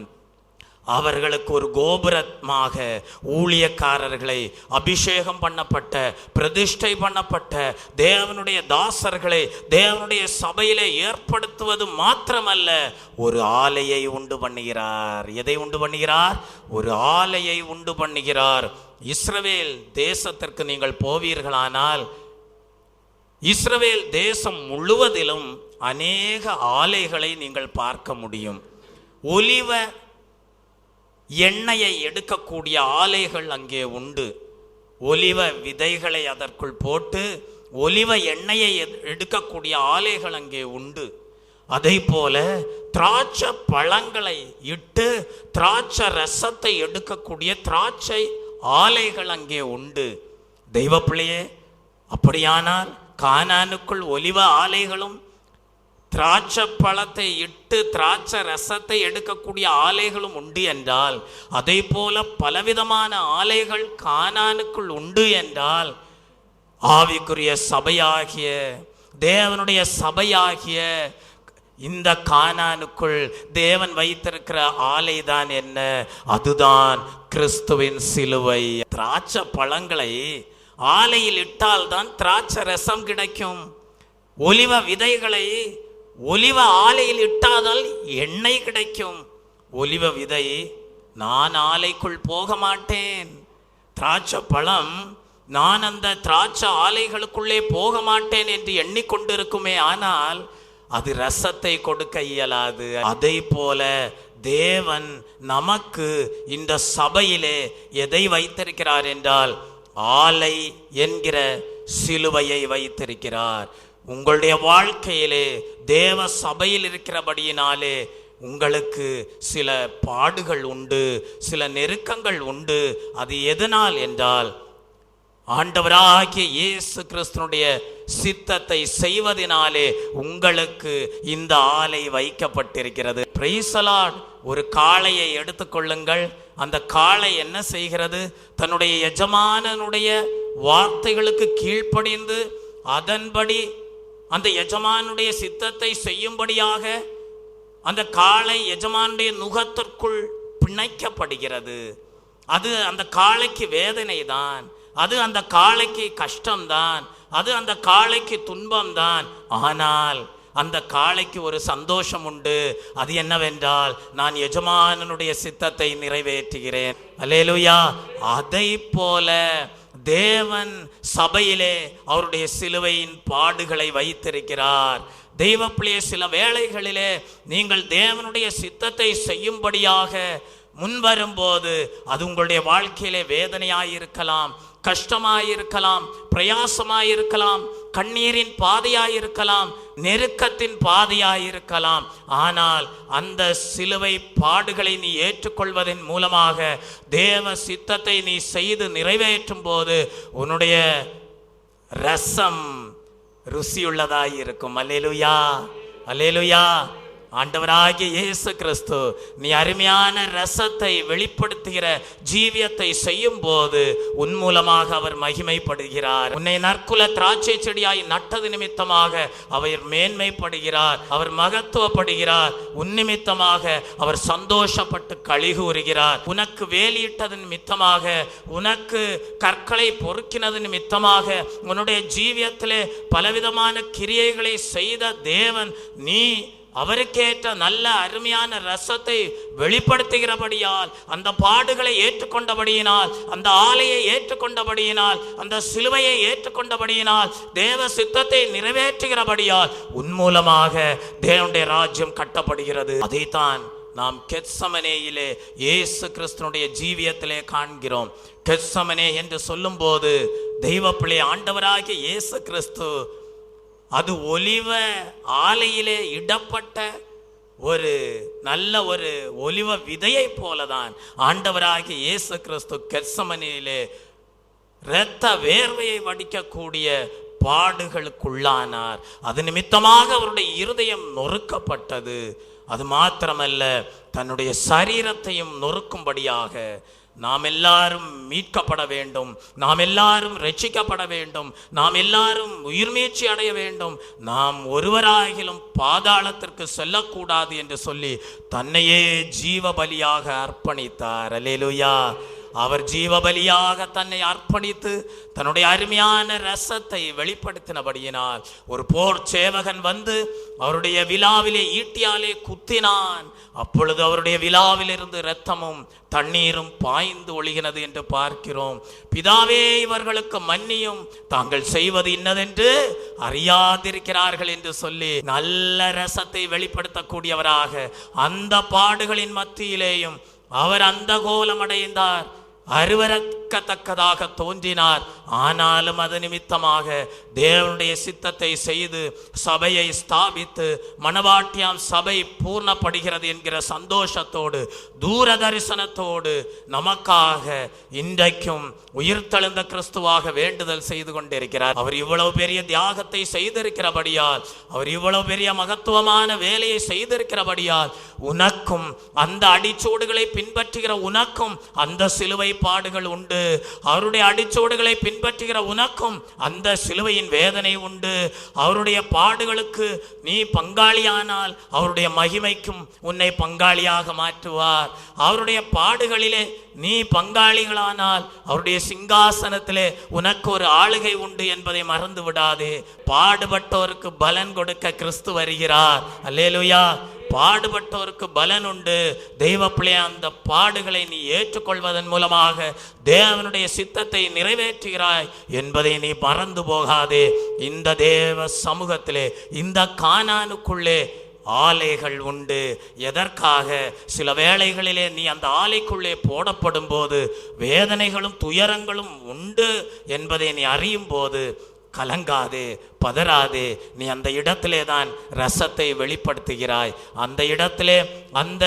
அவர்களுக்கு ஒரு கோபுரமாக ஊழியக்காரர்களை, அபிஷேகம் பண்ணப்பட்ட பிரதிஷ்டை பண்ணப்பட்ட தேவனுடைய தாசர்களை தேவனுடைய சபையிலே ஏற்படுத்துவது மாத்திரமல்ல, ஒரு ஆலையை உண்டு பண்ணுகிறார். எதை உண்டு பண்ணுகிறார்? ஒரு ஆலையை உண்டு பண்ணுகிறார். இஸ்ரவேல் தேசத்திற்கு நீங்கள் போவீர்களானால் இஸ்ரவேல் தேசம் முழுவதிலும் அநேக ஆலைகளை நீங்கள் பார்க்க முடியும். ஒலிவ எண்ணெயை எடுக்கக்கூடிய ஆலைகள் அங்கே உண்டு. ஒலிவ விதைகளை அதற்குள் போட்டு ஒலிவ எண்ணெயை எடுக்கக்கூடிய ஆலைகள் அங்கே உண்டு. அதை போல திராட்சை பழங்களை இட்டு திராட்சை ரசத்தை எடுக்கக்கூடிய திராட்சை ஆலைகள் அங்கே உண்டு. தெய்வ பிள்ளையே, அப்படியானால் கானானுக்குள் ஒலிவ ஆலைகளும் திராட்சை பழத்தை இட்டு திராட்சை ரசத்தை எடுக்கக்கூடிய ஆலைகளும் உண்டு என்றால், அதே போல பலவிதமான ஆலைகள் கானானுக்குள் உண்டு என்றால், ஆவிக்குரிய சபையாகிய தேவனுடைய சபையாகிய இந்த கானானுக்குள் தேவன் வைத்திருக்கிற ஆலைதான் என்ன? அதுதான் கிறிஸ்துவின் சிலுவை. திராட்சை பழங்களை ஆலையில் இட்டால் தான் திராட்சை ரசம் கிடைக்கும். ஒலிவ விதைகளை ஒலிவ ஆலையில் இட்டாதால் எண்ணெய் கிடைக்கும். ஒலிவ விதை, நான் ஆலைக்குள் போக மாட்டேன். திராட்சை பழம், நான் அந்த திராட்சை ஆலைகளுக்குள்ளே போக மாட்டேன் என்று எண்ணிக்கொண்டிருக்குமே, ஆனால் அது ரசத்தை கொடுக்க இயலாது. அதை போல தேவன் நமக்கு இந்த சபையிலே எதை வைத்திருக்கிறார் என்றால், ஆலை என்கிற சிலுவையை வைத்திருக்கிறார். உங்களுடைய வாழ்க்கையிலே தேவ சபையில் இருக்கிறபடியினாலே உங்களுக்கு சில பாடுகள் உண்டு, சில நெருக்கங்கள் உண்டு. அது எதனால் என்றால், ஆண்டவராகிய இயேசு கிறிஸ்துனுடைய சித்தத்தை செய்வதனாலே உங்களுக்கு இந்த ஆலை வைக்கப்பட்டிருக்கிறது. Price the Lord. ஒரு காளையை எடுத்துக்கொள்ளுங்கள். அந்த காளை என்ன செய்கிறது? தன்னுடைய எஜமானனுடைய வார்த்தைகளுக்கு கீழ்ப்படிந்து அதன்படி அந்த எஜமானுடைய சித்தத்தை செய்யும்படியாக அந்த காளை எஜமானுடைய நுகத்திற்குள் பிணைக்கப்படுகிறது. அது அந்த காளைக்கு வேதனை தான், அது அந்த காளைக்கு கஷ்டம்தான், அது அந்த காளைக்கு துன்பம்தான். ஆனால் அந்த காளைக்கு ஒரு சந்தோஷம் உண்டு. அது என்னவென்றால், நான் எஜமானனுடைய சித்தத்தை நிறைவேற்றுகிறேன். அல்லேலூயா. அதை போல தேவன் சபையிலே அவருடைய சிலுவையின் பாடுகளை வைத்திருக்கிறார். தெய்வ பிள்ளையே, சில வேளைகளிலே நீங்கள் தேவனுடைய சித்தத்தை செய்யும்படியாக முன்வரும்போது அது உங்களுடைய வாழ்க்கையிலே வேதனையாயிருக்கலாம், கஷ்டமாயிருக்கலாம், பிரயாசமாயிருக்கலாம், கண்ணீரின் பாதையாயிருக்கலாம், நெருக்கத்தின் பாதையாயிருக்கலாம். ஆனால் அந்த சிலுவை பாடுகளை நீ ஏற்றுக்கொள்வதன் மூலமாக தேவ சித்தத்தை நீ செய்து நிறைவேற்றும் போது உன்னுடைய ரசம் ருசியுள்ளதாயிருக்கும். அல்லேலூயா, அல்லேலூயா. ஆண்டவராகிய இயேசு கிறிஸ்து நீ அருமையான ரசத்தை வெளிப்படுத்துகிற ஜீவியத்தை செய்யும் போது உன் மூலமாக அவர் மகிமைப்படுகிறார். உன்னை நற்குல திராட்சை செடியாய் நட்டது நிமித்தமாக அவர் மேன்மைப்படுகிறார், அவர் மகத்துவப்படுகிறார். உன் நிமித்தமாக அவர் சந்தோஷப்பட்டு களி கூறுகிறார். உனக்கு வேலியிட்டது நிமித்தமாக, உனக்கு கற்களை பொறுக்கினது நிமித்தமாக, உன்னுடைய ஜீவியத்திலே பலவிதமான கிரியைகளை செய்த தேவன் நீ அவருக்கேற்ற நல்ல அருமையான ரசத்தை வெளிப்படுத்துகிறபடியால், அந்த பாடுகளை ஏற்றுக்கொண்டபடியினால், அந்த ஆலையை ஏற்றுக்கொண்டபடியினால், அந்த சிலுவையை ஏற்றுக்கொண்டபடியினால், தேவ சித்தத்தை நிறைவேற்றுகிறபடியால் உன் மூலமாக தேவனுடைய ராஜ்யம் கட்டப்படுகிறது. அதைத்தான் நாம் கெத்சமனேயிலே இயேசு கிறிஸ்துனுடைய ஜீவியத்திலே காண்கிறோம். கெத்சமனே என்று சொல்லும் போது தெய்வ பிள்ளை, ஆண்டவராகிய இயேசு கிறிஸ்து அது ஒலிவ ஆலையிலே இடப்பட்ட ஒரு நல்ல ஒரு ஒலிவ விதையை போலதான் ஆண்டவராகிய இயேசு கிறிஸ்து கெத்சமனிலே இரத்த வேர்வையை வடிக்கக்கூடிய பாடுகளுக்குள்ளானார். அது நிமித்தமாக அவருடைய இருதயம் நொறுக்கப்பட்டது. அது மாத்திரமல்ல, தன்னுடைய சரீரத்தையும் நொறுக்கும்படியாக நாம் எல்லாரும் மீட்கப்பட வேண்டும், நாம் எல்லாரும் ரட்சிக்கப்பட வேண்டும், நாம் எல்லாரும் உயிர்மீட்சி அடைய வேண்டும், நாம் ஒருவராகிலும் பாதாளத்திற்கு செல்லக்கூடாது என்று சொல்லி தன்னையே ஜீவ பலியாக அர்ப்பணித்தார். அல்லேலூயா. அவர் ஜீவபலியாக தன்னை அர்ப்பணித்து தன்னுடைய அருமையான ரசத்தை வெளிப்படுத்தினபடியினால் ஒரு போர் சேவகன் வந்து அவருடைய விலாவிலே ஈட்டியாலே குத்தினான். அப்பொழுது அவருடைய விலாவிலிருந்து இரத்தமும் தண்ணீரும் பாய்ந்து ஒழுகினது என்று பார்க்கிறோம். பிதாவே, இவர்களுக்கு மன்னியும், தாங்கள் செய்வது இன்னதென்று அறியாதிருக்கிறார்கள் என்று சொல்லி நல்ல ரசத்தை வெளிப்படுத்தக்கூடியவராக அந்த பாடுகளின் மத்தியிலேயும் அவர் அந்த கோலம் அடைந்தார், அருவருக்கத்தக்கதாக தோன்றினார். ஆனாலும் அது நிமித்தமாக தேவனுடைய சித்தத்தை செய்து சபையை ஸ்தாபித்து மணவாட்டியாம் சபை பூர்ணப்படுகிறது என்கிற சந்தோஷத்தோடு தூர தரிசனத்தோடு நமக்காக இன்றைக்கும் உயிர்த்தெழுந்த கிறிஸ்துவாக வேண்டுதல் செய்து கொண்டிருக்கிறார். அவர் இவ்வளவு பெரிய தியாகத்தை செய்திருக்கிறபடியால், அவர் இவ்வளவு பெரிய மகத்துவமான வேலையை செய்திருக்கிறபடியால் உனக்கும் அந்த அடிச்சோடுகளை பின்பற்றுகிற உனக்கும் அந்த சிலுவை பாடுகள் உண்டு. அவருடைய அடிச்சோடுகளை பின்பற்றுகிற உனக்கும் அந்த சிலுவையின் வேதனை உண்டு. அவருடைய பாடுகளுக்கு நீ பங்காளியானால் அவருடைய மகிமைக்கும் உன்னை பங்காளியாக மாற்றுவார். அவருடைய பாடுகளிலே நீ பங்காளிகளானால் அவருடைய சிங்காசனத்திலே உனக்கு ஒரு ஆளுகை உண்டு என்பதை மறந்து விடாதே. பாடுபட்டோருக்கு பலன் கொடுக்க கிறிஸ்து வருகிறார். அல்லேலூயா. பாடுபட்டோருக்கு பலன் உண்டு. தெய்வ பிள்ளை, அந்த பாடுகளை நீ ஏற்றுக்கொள்வதன் மூலமாக தேவனுடைய சித்தத்தை நிறைவேற்றுகிறாய் என்பதை நீ மறந்து போகாதே. இந்த தேவ சமூகத்திலே, இந்த கானானுக்குள்ளே ஆலைகள் உண்டு. எதற்காக? சில வேளைகளிலே நீ அந்த ஆலைக்குள்ளே போடப்படும் போது வேதனைகளும் துயரங்களும் உண்டு என்பதை நீ அறியும் போது கலங்காதே, பதறாதே. நீ அந்த இடத்திலே தான் ரசத்தை வெளிப்படுத்துகிறாய். அந்த இடத்திலே, அந்த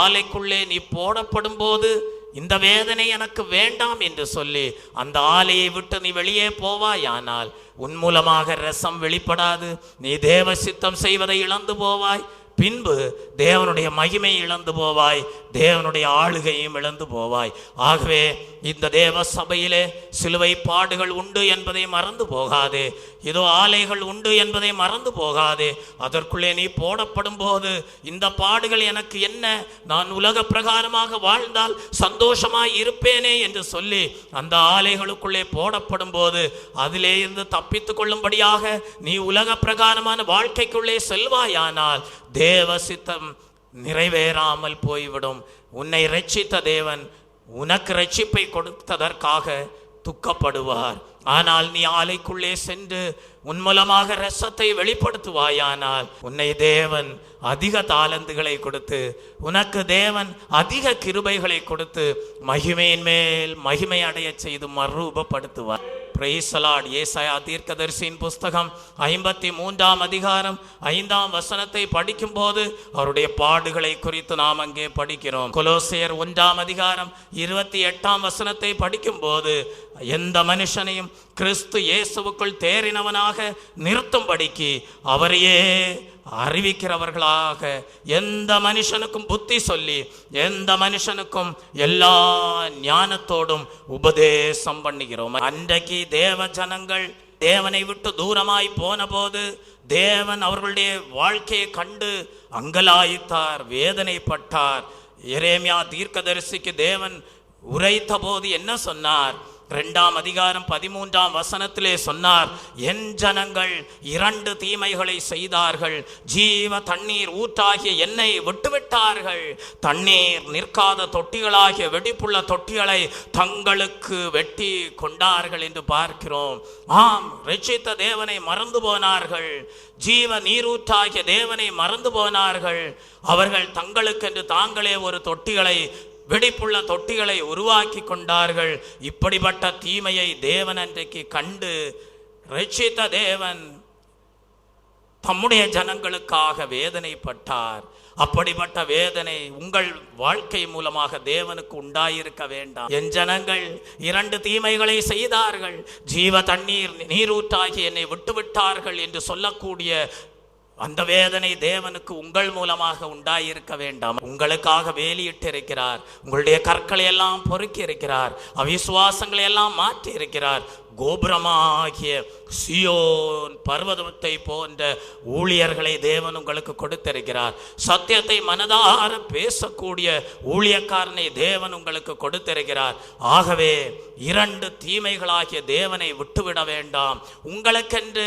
ஆலைக்குள்ளே நீ போடப்படும் போது இந்த வேதனை எனக்கு வேண்டாம் என்று சொல்லி அந்த ஆலையை விட்டு நீ வெளியே போவாய். ஆனால் உன் மூலமாக ரசம் வெளிப்படாது. நீ தேவ சித்தம் செய்வதை இழந்து போவாய். பின்பு தேவனுடைய மகிமை இழந்து போவாய், தேவனுடைய ஆளுகையும் இழந்து போவாய். ஆகவே இந்த தேவ சபையிலே சிலுவை பாடுகள் உண்டு என்பதை மறந்து போகாதே. இதோ ஆலைகள் உண்டு என்பதை மறந்து போகாதே. அதற்குள்ளே நீ போடப்படும் போது இந்த பாடுகள் எனக்கு என்ன, நான் உலக பிரகாரமாக வாழ்ந்தால் சந்தோஷமாய் இருப்பேனே என்று சொல்லி அந்த ஆலைகளுக்குள்ளே போடப்படும் போது அதிலே இருந்து தப்பித்து கொள்ளும்படியாக நீ உலக பிரகாரமான வாழ்க்கைக்குள்ளே செல்வாயானால் தேவ சித்தம் நிறைவேறாமல் போய்விடும். உன்னை ரட்சித்த தேவன் உனக்கு ரட்சிப்பை கொடுத்ததற்காக துக்கப்படுவார். ஆனால் நீ ஆலைக்குள்ளே சென்று உன் மூலமாக ரசத்தை வெளிப்படுத்துவாயானால் உன்னை தேவன் அதிக தாளந்துகளை கொடுத்து, உனக்கு தேவன் அதிக கிருபைகளை கொடுத்து மகிமையின் மேல் மகிமை அடைய செய்து மறுரூபப்படுத்துவார். Price the Lord. ஏசாயா தீர்க்கதரிசியின் புஸ்தகம் 53ஆம் அதிகாரம் 5ஆம் வசனத்தை படிக்கும் போது அவருடைய பாடுகளை குறித்து நாம் அங்கே படிக்கிறோம். கொலோசியர் 1ஆம் அதிகாரம் 28ஆம் வசனத்தை படிக்கும் போது எந்த மனுஷனையும் கிறிஸ்து இயேசுவுக்குள் தேறினவனாக நிறுத்தும்படிக்கு அவரையே அறிவிக்கிறவர்களாக எந்த மனுஷனுக்கும் புத்தி சொல்லி எந்த மனுஷனுக்கும் எல்லா ஞானத்தோடும் உபதேசம் பண்ணுகிறோம். அன்றைக்கு தேவ ஜனங்கள் தேவனை விட்டு தூரமாய் போன போது தேவன் அவர்களுடைய வாழ்க்கையை கண்டு அங்கலாய்த்தார், வேதனைப்பட்டார். எரேமியா தீர்க்கதரிசிக்கு தேவன் உரைத்த போது என்ன சொன்னார்? 2ஆம் அதிகாரம் 13ஆம் வசனத்திலே சொன்னார், என் ஜனங்கள் 2 தீமைகளை செய்தார்கள். ஜீவ தண்ணீர் ஊற்றாகிய என்னை விட்டுவிட்டார்கள். தண்ணீர் நிற்காத தொட்டிகளாகிய வெடிப்புள்ள தொட்டிகளை தங்களுக்கு வெட்டி கொண்டார்கள் என்று பார்க்கிறோம். ஆம், ரட்சித்த தேவனை மறந்து போனார்கள். ஜீவ நீரூற்றாகிய தேவனை மறந்து போனார்கள். அவர்கள் தங்களுக்கென்று தாங்களே ஒரு தொட்டிகளை, வெடிப்புள்ள தொட்டிகளை உருவாக்கி கொண்டார்கள். இப்படிப்பட்ட தீமையை தேவன் அன்றைக்கு கண்டு ரட்சித்த தேவன் தம்முடைய ஜனங்களுக்காக வேதனைப்பட்டார். அப்படிப்பட்ட வேதனை உங்கள் வாழ்க்கை மூலமாக தேவனுக்கு உண்டாயிருக்க வேண்டாம். என் ஜனங்கள் 2 தீமைகளை செய்தார்கள், ஜீவ தண்ணீர் நீரூற்றாகி என்னை விட்டுவிட்டார்கள் என்று சொல்லக்கூடிய அந்த வேதனை தேவனுக்கு உங்கள் மூலமாக உண்டாயிருக்க வேண்டாம். உங்களுக்காக வேலியிட்டு இருக்கிறார், உங்களுடைய கற்களை எல்லாம் பொறுக்கி இருக்கிறார், அவிசுவாசங்களை எல்லாம் மாற்றி இருக்கிறார். கோபுரமாகிய சியோன் பர்வதத்தை போன்ற ஊழியர்களை தேவன் உங்களுக்கு கொடுத்திருக்கிறார். சத்தியத்தை மனதார பேசக்கூடிய ஊழியக்காரனை தேவன் உங்களுக்கு கொடுத்திருக்கிறார். ஆகவே 2 தீமைகளாகிய தேவனை விட்டுவிட வேண்டாம். உங்களுக்கென்று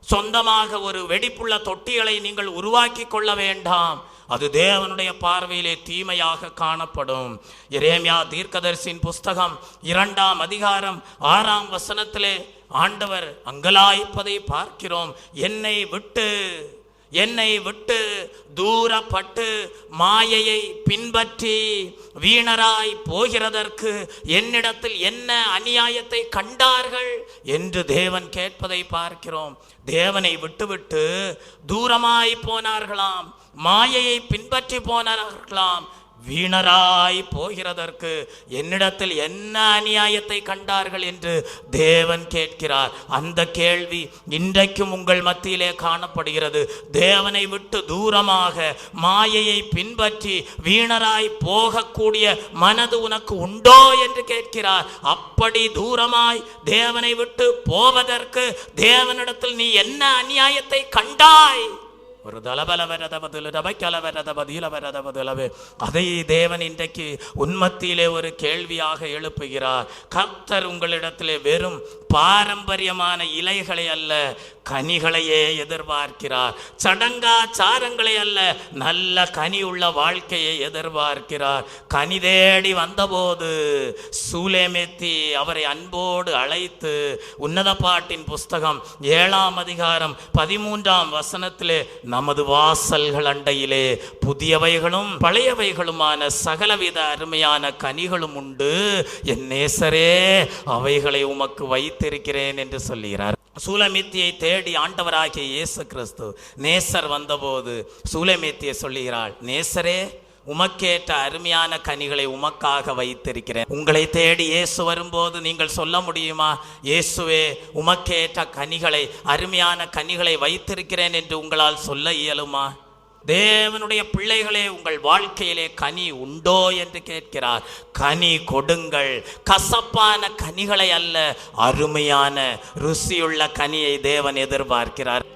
சொந்தமாக ஒரு வெடிப்புள்ள தொட்டிகளை நீங்கள் உருவாக்கி கொள்ள வேண்டாம். அது தேவனுடைய பார்வையிலே தீமையாக காணப்படும். எரேமியா தீர்க்கதரிசியின் புஸ்தகம் 2ஆம் அதிகாரம் 6ஆம் வசனத்திலே ஆண்டவர் அங்கலாய்ப்பதை பார்க்கிறோம். என்னை விட்டு தூரப்பட்டு மாயையை பின்பற்றி வீணராய் போகிறதற்கு என்னிடத்தில் என்ன அநியாயத்தை கண்டார்கள் என்று தேவன் கேட்பதை பார்க்கிறோம். தேவனை விட்டுவிட்டு தூரமாய் போனார்களாம், மாயையை பின்பற்றி போனார்களாம். வீணராய் போகிறதற்கு என்னிடத்தில் என்ன அநியாயத்தை கண்டார்கள் என்று தேவன் கேட்கிறார். அந்த கேள்வி இன்றைக்கும் உங்கள் மத்தியிலே காணப்படுகிறது. தேவனை விட்டு தூரமாக மாயையை பின்பற்றி வீணராய் போகக்கூடிய மனது உனக்கு உண்டோ என்று கேட்கிறார். அப்படி தூரமாய் தேவனை விட்டு போவதற்கு தேவனிடத்தில் நீ என்ன அநியாயத்தை கண்டாய்? ஒரு அதை தேவன் இன்றைக்கு உன்மத்தியிலே ஒரு கேள்வியாக எழுப்புகிறார். கர்த்தர் உங்களிடத்திலே வெறும் பாரம்பரியமான இலைகளை அல்ல, கனிகளையே எதிர்பார்க்கிறார். சடங்காச்சாரங்களை அல்ல, நல்ல கனி உள்ள வாழ்க்கையை எதிர்பார்க்கிறார். கனி தேடி வந்தபோது சூலேமெத்தி அவரை அன்போடு அழைத்து உன்னத பாட்டின் புஸ்தகம் 7ஆம் அதிகாரம் 13ஆம் வசனத்திலே நமது வாசல்கள் அண்டையிலே புதியவைகளும் பழையவைகளுமான சகலவித அருமையான கனிகளும் உண்டு, என் நேசரே அவைகளை உமக்கு வைத்திருக்கிறேன் என்று சொல்லுகிறார். சூலமித்தியை தேடி ஆண்டவராகிய இயேசு கிறிஸ்து நேசர் வந்தபோது சூலமித்தியை சொல்லுகிறாள், நேசரே உமக்கேற்ற அருமையான கனிகளை உமக்காக வைத்திருக்கிறேன். உங்களை தேடி இயேசு வரும்போது நீங்கள் சொல்ல முடியுமா, இயேசுவே உமக்கேற்ற கனிகளை அருமையான கனிகளை வைத்திருக்கிறேன் என்று உங்களால் சொல்ல இயலுமா? தேவனுடைய பிள்ளைகளே, உங்கள் வாழ்க்கையிலே கனி உண்டோ என்று கேட்கிறார். கனி கொடுங்கள். கசப்பான கனிகளை அல்ல, அருமையான ருசியுள்ள கனியை தேவன் எதிர்பார்க்கிறார்.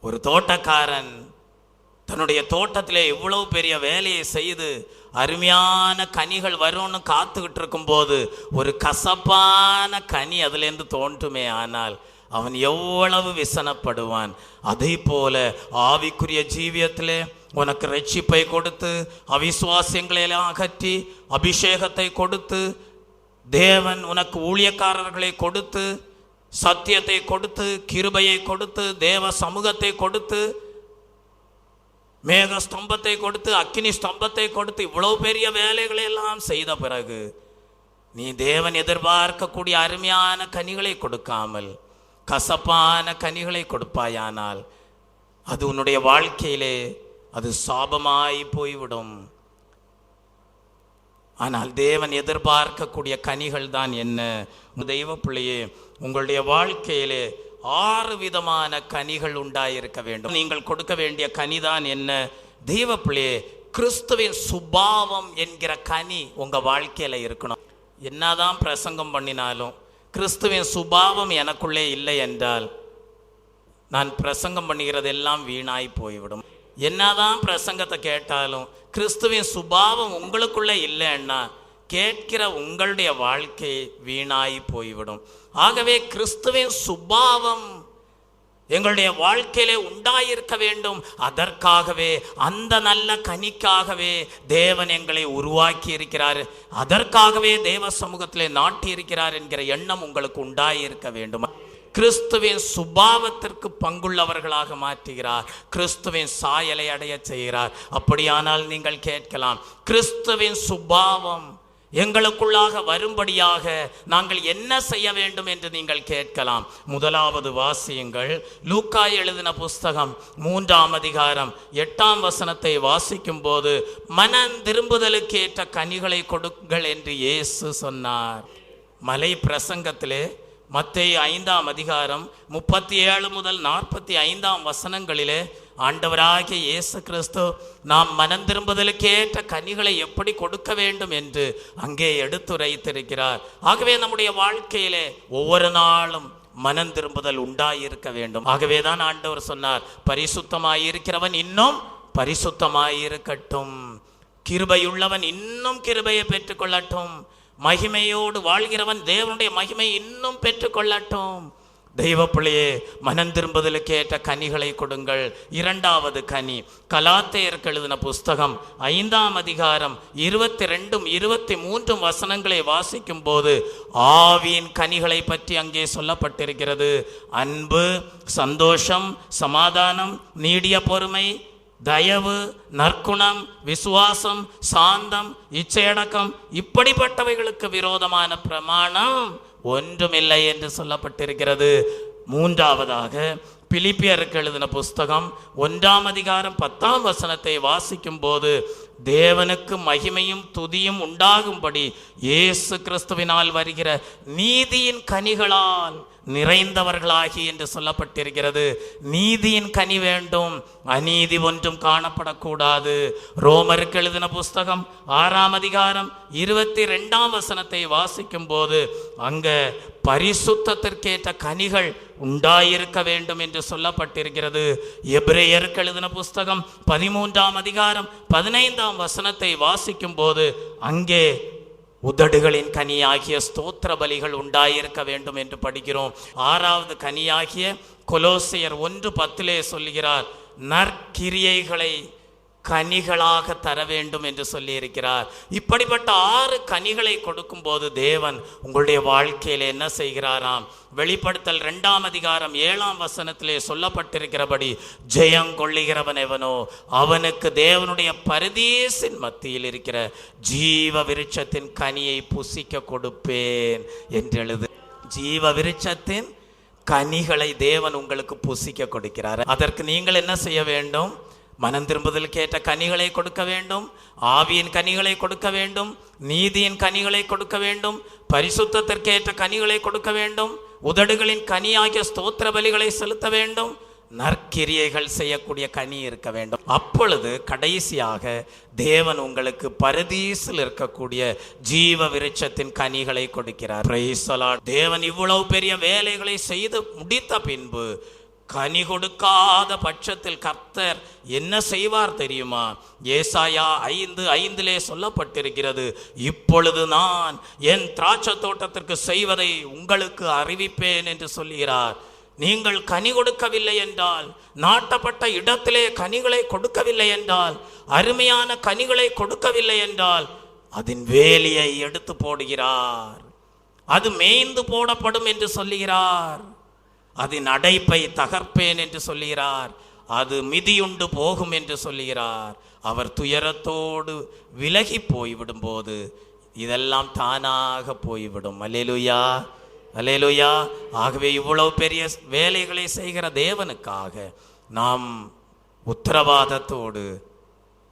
ஒரு தோட்டக்காரன் தன்னுடைய தோட்டத்திலே இவ்வளவு பெரிய வேலையை செய்து அருமையான கனிகள் வரும்னு காத்துக்கிட்டு இருக்கும் போது ஒரு கசப்பான கனி அதிலேருந்து தோன்றுமே ஆனால் அவன் எவ்வளவு விசனப்படுவான். அதே போல ஆவிக்குரிய ஜீவியத்திலே உனக்கு ரட்சிப்பை கொடுத்து அவிசுவாசங்களையெல்லாம் அகற்றி அபிஷேகத்தை கொடுத்து தேவன் உனக்கு ஊழியக்காரர்களை கொடுத்து சத்தியத்தை கொடுத்து கிருபையை கொடுத்து தேவ சமூகத்தை கொடுத்து மேக ஸ்தம்பத்தை கொடுத்து அக்கினி ஸ்தம்பத்தை கொடுத்து இவ்வளவு பெரிய வேலைகளை எல்லாம் செய்த பிறகு நீ தேவன் எதிர்பார்க்கக்கூடிய அருமையான கனிகளை கொடுக்காமல் கசப்பான கனிகளை கொடுப்பாயானால் அது உன்னுடைய வாழ்க்கையிலே அது சாபமாய் போய்விடும். ஆனால் தேவன் எதிர்பார்க்கக்கூடிய கனிகள் தான் என்ன? தெய்வ பிள்ளையே, உங்களுடைய வாழ்க்கையிலே 6 விதமான கனிகள் உண்டாயிருக்க வேண்டும். நீங்கள் கொடுக்க வேண்டிய கனிதான் என்ன? தெய்வ பிள்ளையே, கிறிஸ்துவின் சுபாவம் என்கிற கனி உங்க வாழ்க்கையில இருக்கணும். என்னதான் பிரசங்கம் பண்ணினாலும் கிறிஸ்துவின் சுபாவம் எனக்குள்ளே இல்லை என்றால் நான் பிரசங்கம் பண்ணுகிறதெல்லாம் வீணாய் போய்விடும். என்னதான் பிரசங்கத்தை கேட்டாலும் கிறிஸ்துவின் சுபாவம் உங்களுக்குள்ளே இல்லைன்னா கேட்கிற உங்களுடைய வாழ்க்கை வீணாய் போய்விடும். ஆகவே கிறிஸ்துவின் சுபாவம் எங்களுடைய வாழ்க்கையிலே உண்டாயிருக்க வேண்டும். அதற்காகவே அந்த நல்ல கனிக்காகவே தேவன் எங்களை உருவாக்கி இருக்கிறார். அதற்காகவே தேவ சமூகத்திலே நாட்டி இருக்கிறார் என்கிற எண்ணம் உங்களுக்கு உண்டாயிருக்க வேண்டும். கிறிஸ்துவின் சுபாவத்திற்கு பங்குள்ளவர்களாக மாற்றுகிறார். கிறிஸ்துவின் சாயலை அடைய செய்கிறார். அப்படியானால் நீங்கள் கேட்கலாம், கிறிஸ்துவின் சுபாவம் எங்களுக்குள்ளாக வரும்படியாக நாங்கள் என்ன செய்ய வேண்டும் என்று நீங்கள் கேட்கலாம். முதலாவது வாசியுங்கள். லூக்கா எழுதின புஸ்தகம் 3ஆம் அதிகாரம் 8ஆம் வசனத்தை வாசிக்கும் போது, மனம் திரும்புதலுக்கு ஏற்ற கனிகளை கொடுங்கள் என்று இயேசு சொன்னார். மலை பிரசங்கத்திலே மத்தேயு 5ஆம் அதிகாரம் 37 முதல் 45ஆம் வசனங்களிலே ஆண்டவராகிய இயேசு கிறிஸ்து நாம் மனம் திரும்புதலுக்கு ஏற்ற கனிகளை எப்படி கொடுக்க வேண்டும் என்று அங்கே எடுத்துரைத்திருக்கிறார். ஆகவே நம்முடைய வாழ்க்கையிலே ஒவ்வொரு நாளும் மனம் திரும்புதல் உண்டாயிருக்க வேண்டும். ஆகவேதான் ஆண்டவர் சொன்னார், பரிசுத்தமாயிருக்கிறவன் இன்னும் பரிசுத்தமாயிருக்கட்டும், கிருபையுள்ளவன் இன்னும் கிருபையை பெற்றுக்கொள்ளட்டும், மகிமையோடு வாழ்கிறவன் தேவனுடைய மகிமை இன்னும் பெற்றுக்கொள்ளட்டும். தெய்வ பிள்ளையே, மனம் திரும்புதலுக்கு ஏற்ற கனிகளை கொடுங்கள். இரண்டாவது கனி, கலாத்தியருக்கு எழுதின புஸ்தகம் 5ஆம் அதிகாரம் 22, 23 வசனங்களை வாசிக்கும் போது ஆவியின் கனிகளை பற்றி அங்கே சொல்லப்பட்டிருக்கிறது. அன்பு, சந்தோஷம், சமாதானம், நீடிய பொறுமை, தயவு, நற்குணம், விசுவாசம், சாந்தம், இச்சையடக்கம், இப்படிப்பட்டவைகளுக்கு விரோதமான பிரமாணம் ஒன்றுமில்லை என்று சொல்லப்பட்டிருக்கிறது. மூன்றாவதாக பிலிப்பியருக்கு எழுதின புஸ்தகம் 1ஆம் அதிகாரம் 10ஆம் வசனத்தை வாசிக்கும் போது, தேவனுக்கு மகிமையும் துதியும் உண்டாகும்படி இயேசு கிறிஸ்துவினால் வருகிற நீதியின் கனிகளால் நிறைந்தவர்களாகி என்று சொல்லப்பட்டிருக்கிறது. நீதியின் கனி வேண்டும், அநீதி ஒன்றும் காணப்படக்கூடாது. ரோமருக்கு எழுதின புஸ்தகம் 6ஆம் அதிகாரம் 22ஆம் வசனத்தை வாசிக்கும் போது அங்க பரிசுத்தத்திற்கேற்ற கனிகள் உண்டாயிருக்க வேண்டும் என்று சொல்லப்பட்டிருக்கிறது. எபிரேயருக்கு எழுதின புஸ்தகம் 13ஆம் அதிகாரம் 15ஆம் வசனத்தை வாசிக்கும் போது அங்கே உதடுகளின் கனியாகிய ஸ்தோத்திர பலிகள் உண்டாயிருக்க வேண்டும் என்று படிக்கிறோம். 6வது கனியாகிய கொலோசியர் 1:10 சொல்லுகிறார், நற்கிரியைகளை கனிகளாக தர வேண்டும் என்று சொல்லி இருக்கிறார். இப்படிப்பட்ட 6 கனிகளை கொடுக்கும் போது தேவன் உங்களுடைய வாழ்க்கையில என்ன செய்கிறாராம்? வெளிப்படுத்தல் 2ஆம் அதிகாரம் 7ஆம் வசனத்திலே சொல்லப்பட்டிருக்கிறபடி, ஜெயம் கொள்ளுகிறவன் எவனோ அவனுக்கு தேவனுடைய பரதீசின் மத்தியில் இருக்கிற ஜீவ விருட்சத்தின் கனியை புசிக்க கொடுப்பேன் என்று எழுது. ஜீவ விருட்சத்தின் கனிகளை தேவன் உங்களுக்கு புசிக்க கொடுக்கிறார். அதற்கு நீங்கள் என்ன செய்ய வேண்டும்? மனம் திரும்புதலுக்கு ஏற்ற கனிகளை கொடுக்க வேண்டும், ஆவியின் கனிகளை கொடுக்க வேண்டும், நீதியின் கனிகளை கொடுக்க வேண்டும், பரிசுத்தத்திற்கேற்ற கனிகளை கொடுக்க வேண்டும், உதடுகளின் கனியாகிய ஸ்தோத்திர பலிகளை செலுத்த வேண்டும், நற்கிரியைகள் செய்யக்கூடிய கனி இருக்க வேண்டும். அப்பொழுது கடைசியாக தேவன் உங்களுக்கு பரதீசில் இருக்கக்கூடிய ஜீவ விருட்சத்தின் கனிகளை கொடுக்கிறார். Price the Lord. தேவன் இவ்வளவு பெரிய வேலைகளை செய்து முடித்த பின்பு கனி கொடுக்காத பட்சத்தில் கர்த்தர் என்ன செய்வார் தெரியுமா? ஏசாயா 5:5 சொல்லப்பட்டிருக்கிறது, இப்பொழுது நான் என் திராட்சை தோட்டத்திற்கு செய்வதை உங்களுக்கு அறிவிப்பேன் என்று சொல்கிறார். நீங்கள் கனி கொடுக்கவில்லை என்றால், நாட்டப்பட்ட இடத்திலே கனிகளை கொடுக்கவில்லை என்றால், அருமையான கனிகளை கொடுக்கவில்லை என்றால், அதன் வேலியை எடுத்து போடுகிறார், அது மேய்ந்து போடப்படும் என்று சொல்லுகிறார், அதன் அடைப்பை தகர்ப்பேன் என்று சொல்லுகிறார், அது மிதியுண்டு போகும் என்று சொல்லுகிறார். அவர் துயரத்தோடு விலகி போய்விடும் போது இதெல்லாம் தானாக போய்விடும். அல்லேலூயா, அல்லேலூயா. ஆகவே இவ்வளவு பெரிய வேலைகளை செய்கிற தேவனுக்காக நாம் உத்தரவாதத்தோடு,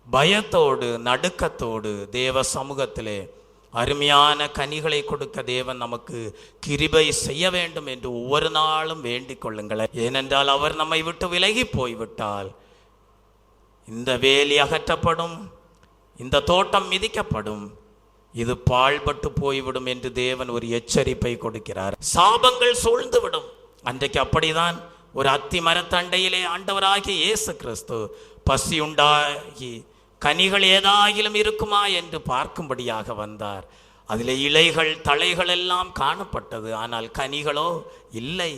பயத்தோடு, நடுக்கத்தோடு தேவ சமூகத்திலே அருமையான கனிகளை கொடுக்க தேவன் நமக்கு கிருபை செய்ய வேண்டும் என்று ஒவ்வொரு நாளும் வேண்டிக் கொள்ளுங்கள். ஏனென்றால் அவர் நம்மை விட்டு விலகி போய்விட்டால் இந்த வேலி அகற்றப்படும், இந்த தோட்டம் மிதிக்கப்படும், இது பாழ்பட்டு போய்விடும் என்று தேவன் ஒரு எச்சரிப்பை கொடுக்கிறார். சாபங்கள் சூழ்ந்து விடும். அன்றைக்கு அப்படிதான் ஒரு அத்தி மரத்தண்டையிலே ஆண்டவராகிய இயேசு கிறிஸ்து பசி உண்டாகி கனிகள் ஏதாகிலும் இருக்குமா என்று பார்க்கும்படியாக வந்தார். அதில் இலைகள், தழைகள் எல்லாம் காணப்பட்டது, ஆனால் கனிகளோ இல்லை.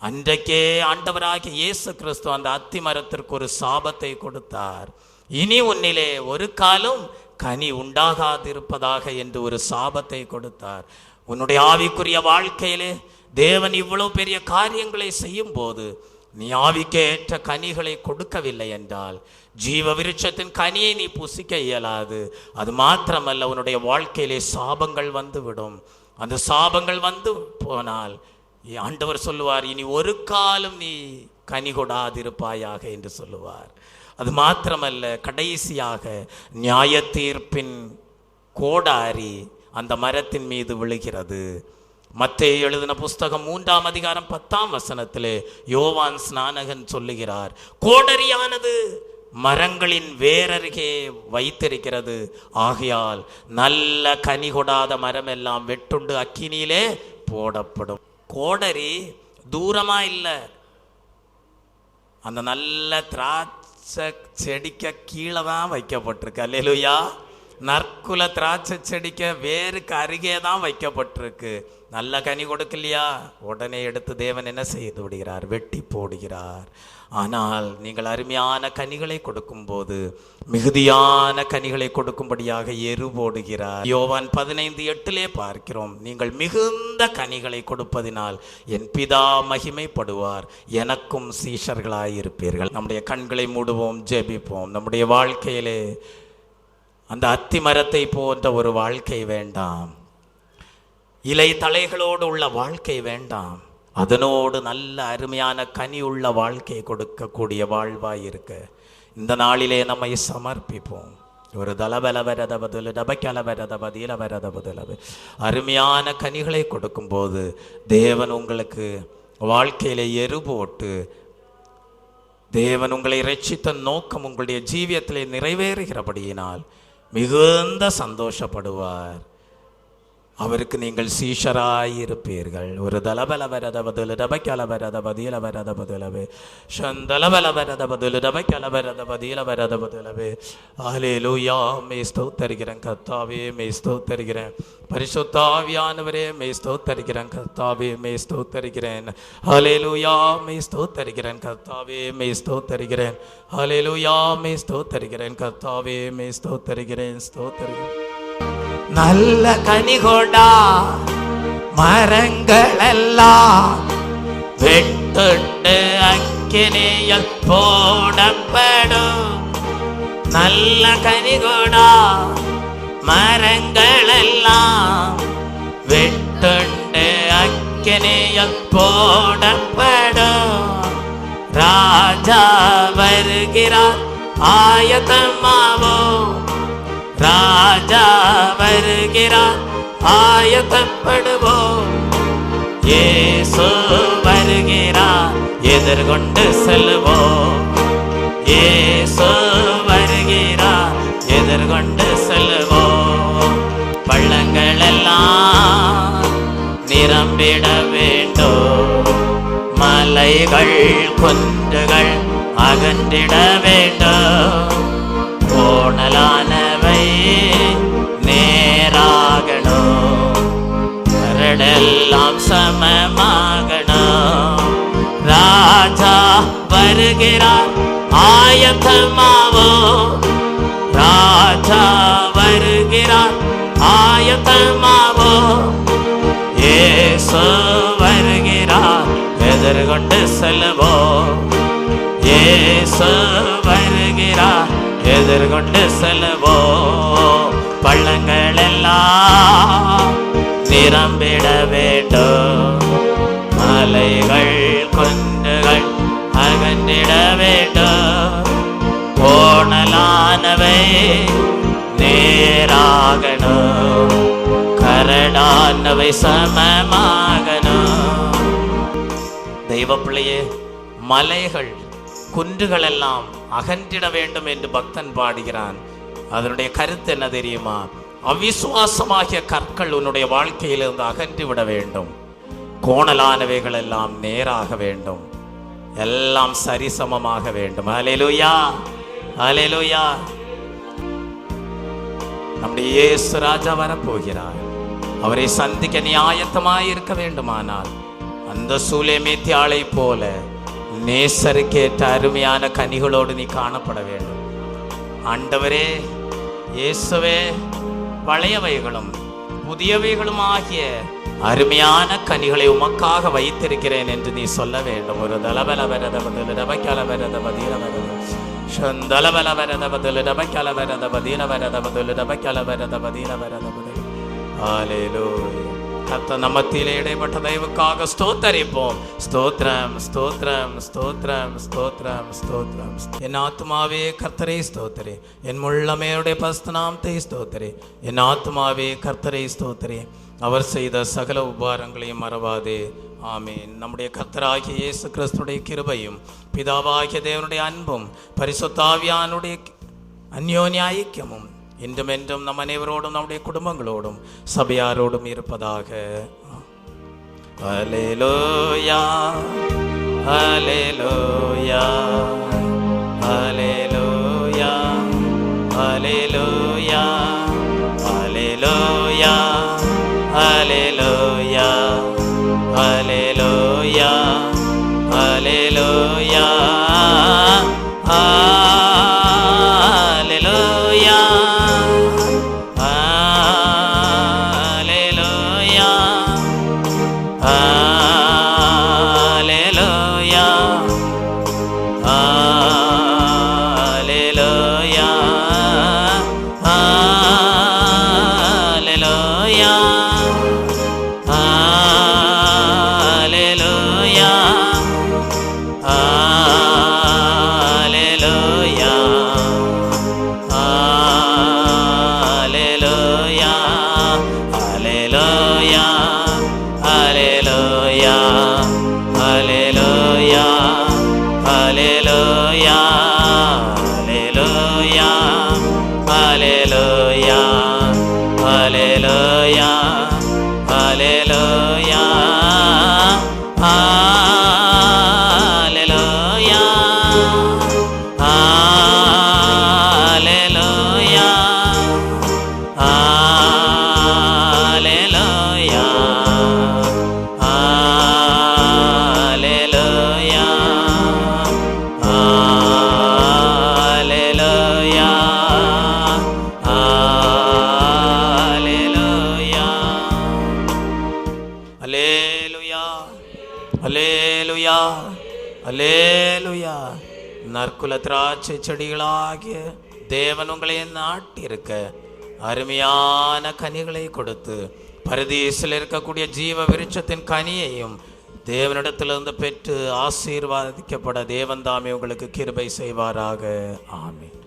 அன்றைக்கே ஆண்டவராகிய இயேசு கிறிஸ்து அந்த அத்தி மரத்திற்கு ஒரு சாபத்தை கொடுத்தார். இனி உன்னிலே ஒரு காலம் கனி உண்டாகாதிருப்பதாக என்று ஒரு சாபத்தை கொடுத்தார். உன்னுடைய ஆவிக்குரிய வாழ்க்கையிலே தேவன் இவ்வளவு பெரிய காரியங்களை செய்யும் போது நீ ஆவிக்கேற்ற கனிகளை கொடுக்கவில்லை என்றால் ஜீவ விருட்சத்தின் கனியை நீ புசிக்க இயலாது. அது மாத்திரமல்ல, உன்னுடைய வாழ்க்கையிலே சாபங்கள் வந்துவிடும். அந்த சாபங்கள் வந்து போனால் ஆண்டவர் சொல்லுவார், இனி ஒரு காலம் நீ கனி கொடாதிருப்பாயாக என்று சொல்லுவார். அது மாத்திரமல்ல, கடைசியாக நியாய தீர்ப்பின் கோடாரி அந்த மரத்தின் மீது விழுகிறது. மத்தேயு எழுதின புஸ்தகம் 3ஆம் அதிகாரம் 10ஆம் வசனத்திலே யோவான் ஸ்நானகன் சொல்லுகிறார், கோடரியானது மரங்களின் வேரருகே வைத்திருக்கிறது, ஆகையால் நல்ல கனி கொடாத மரம் எல்லாம் வெட்டுண்டு அக்கினியிலே போடப்படும். கோடரி தூரமா இல்லை, அந்த நல்ல திராட்சை செடிக்க கீழே தான் வைக்கப்பட்டிருக்கு. அல்லேலூயா. நற்குல திராட்சை செடிக்க வேருக்கு அருகே தான் வைக்கப்பட்டிருக்கு. நல்ல கனி கொடுக்கலையா, உடனே எடுத்து தேவன் என்ன செய்து விடுகிறார்? வெட்டி போடுகிறார். ஆனால் நீங்கள் அருமையான கனிகளை கொடுக்கும் போது மிகுதியான கனிகளை கொடுக்கும்படியாக எரு போடுகிறார். யோவான் 15:8 பார்க்கிறோம், நீங்கள் மிகுந்த கனிகளை கொடுப்பதினால் என் பிதா மகிமைப்படுவார், எனக்கும் சீஷர்களாயிருப்பீர்கள். நம்முடைய கண்களை மூடுவோம், ஜெபிப்போம். நம்முடைய வாழ்க்கையிலே அந்த அத்தி மரத்தை போன்ற ஒரு வாழ்க்கை வேண்டாம். இலை தலைகளோடு உள்ள வாழ்க்கை வேண்டாம். அதனோடு நல்ல அருமையான கனி உள்ள வாழ்க்கை கொடுக்கக்கூடிய வாழ்வாய் இருக்க இந்த நாளிலே நம்மை சமர்ப்பிப்போம். ஒரு தலபலவரத பதில் டபக்கலவரத பதிலவரத பதிலவு அருமையான கனிகளை கொடுக்கும்போது தேவன் உங்களுக்கு வாழ்க்கையிலே எரு போட்டு, தேவன் உங்களை இரட்சித்த நோக்கம் உங்களுடைய ஜீவியத்திலே நிறைவேறுகிறபடியினால் மிகுந்த சந்தோஷப்படுவார். அவருக்கு நீங்கள் சீஷராயிருப்பீர்கள். ஒரு தலபலவரத பதில் டபக்கலவரத பதிலவரத பதிலவே சந்தலபலவரத பதில் டபக்கலவரத பதிலவரத பதிலவே. ஹல்லேலூயா. மே ஸ்தோத்தரிக்கிறேன் கர்த்தாவே, மே ஸ்தோத்தரிக்கிறேன். பரிசுத்த ஆவியானவரே, மே ஸ்தோத்தரிக்கிறேன் கர்த்தாவே, மே ஸ்தோத்தரிக்கிறேன். ஹல்லேலூயா. மே ஸ்தோத்தரிக்கிறேன் கர்த்தாவே, மே ஸ்தோத்தரிக்கிறேன். ஹல்லேலூயா. மே ஸ்தோத்தரிக்கிறேன் கர்த்தாவே, மே ஸ்தோத்தரிக்கிறேன். ஸ்தோத்தரிக்கிறேன். நல்ல கனிகொடா மரங்களெல்லாம் வெட்டுண்டு அக்கினியில் போடப்படும். நல்ல கனிகொடா மரங்களெல்லாம் வெட்டுண்டு அக்கினியில் போடப்படும். ராஜா வருகிறார், ஆயத்தமாவோ. ராஜா வருகிறார், ஆயத்தப்படுவோம். இயேசு வருகிறார், எதிர்கொண்டு செல்வோம். இயேசு வருகிறார், எதிர்கொண்டு செல்வோம். பள்ளங்கள் எல்லாம் நிரம்பிட வேண்டும். மலைகள் குன்றுகள் அகன்றிட வேண்டும். கோணலானவை நேராகணும், கரடெல்லாம் சமமாகணும். ராஜா வருகிறார், ஆயத்தமாவோ. ராஜா வருகிறார், ஆயத்தமாவோ. இயேசு வருகிறார், எதிர்கொண்டு செல்வோம். இயேசு வருகிறார், எதிர்கொண்டு செல்வோம். பள்ளங்கள் எல்லாம் நிரம்பிட வேண்டும். மலைகள் குன்றுகள் அகன்றிட வேண்டும். கோணலானவை நேராகணும், கரடானவை சமமாகணும். தெய்வ பிள்ளையே, மலைகள் குன்றுகள் எல்லாம் அகன்றிட வேண்டும் என்று பக்தன் பாடுகிறான். அதனுடைய கருத்து என்ன தெரியுமா? அவிசுவாசமாகிய கற்கள் உன்னுடைய வாழ்க்கையிலிருந்து அகன்று விட வேண்டும். கோணலானவைகள் எல்லாம் நேராக வேண்டும், எல்லாம் சரிசமமாக வேண்டும். ஹல்லேலூயா, ஹல்லேலூயா. நம்முடைய இயேசு ராஜா வரப்போகிறார். அவரை சந்திக்க நீ ஆயத்தமாய் இருக்க வேண்டுமானால் அந்த சூலேமித்தியாளை போல நேசருக்கேற்ற அருமையான கனிகளோடு நீ காணப்பட வேண்டும். ஆண்டவரே, இயேசுவே, பழையவைகளும் புதியவைகளும் ஆகிய அருமையான கனிகளை உமக்காக வைத்திருக்கிறேன் என்று நீ சொல்ல வேண்டும். ஒரு தலபல வரத பதில் ரபக்கல வரத பதில வரத சந்தலபல வரத பதில் ரபக்கல வரத பதில வரத பதில் ரபக்கல வரத பதில வரத பதில். ஹல்லேலூயா. கர்த்தர் நம்ம மத்தியிலே இடைப்பட்ட தயவுக்காக ஸ்தோத்தரிப்போம். ஸ்தோத்திரம் ஸ்தோத்திரம் ஸ்தோத்திரம் ஸ்தோத்திரம் ஸ்தோத்திரம். என் ஆத்துமாவே கர்த்தரை ஸ்தோத்திரே, என் முள்ளமையுடைய பஸ்தநாமத்தை ஸ்தோத்திரே. என் ஆத்துமாவே கர்த்தரை ஸ்தோத்திரே, அவர் செய்த சகல உபகாரங்களையும் மறவாதே. ஆமீன். நம்முடைய கர்த்தராகிய இயேசு கிறிஸ்துடைய கிருபையும் பிதாவாகிய தேவனுடைய அன்பும் பரிசுத்த ஆவியானுடைய அந்யோன்ய ஐக்கியமும் இன்றும் என்றும் நம் அனைவரோடும் நம்முடைய குடும்பங்களோடும் சபையாரோடும் இருப்பதாக. ஹல்லேலூயா ஹல்லேலூயா ஹல்லேலூயா ஹல்லேலூயா ஹல்லேலூயா ஹல்லேலூயா ஹல்லேலூயா ஹல்லேலூயா அல்லேலூயா அல்லேலூயா. நற்குல திராட்சை செடிகளாகிய தேவன் உங்களை நாட்டிருக்க அருமையான கனிகளை கொடுத்து பரதீசில் இருக்கக்கூடிய ஜீவ விருட்சத்தின் கனியையும் தேவனிடத்திலிருந்து பெற்று ஆசீர்வாதிக்கப்பட தேவன் தாமே உங்களுக்கு கிருபை செய்வாராக. ஆமென்.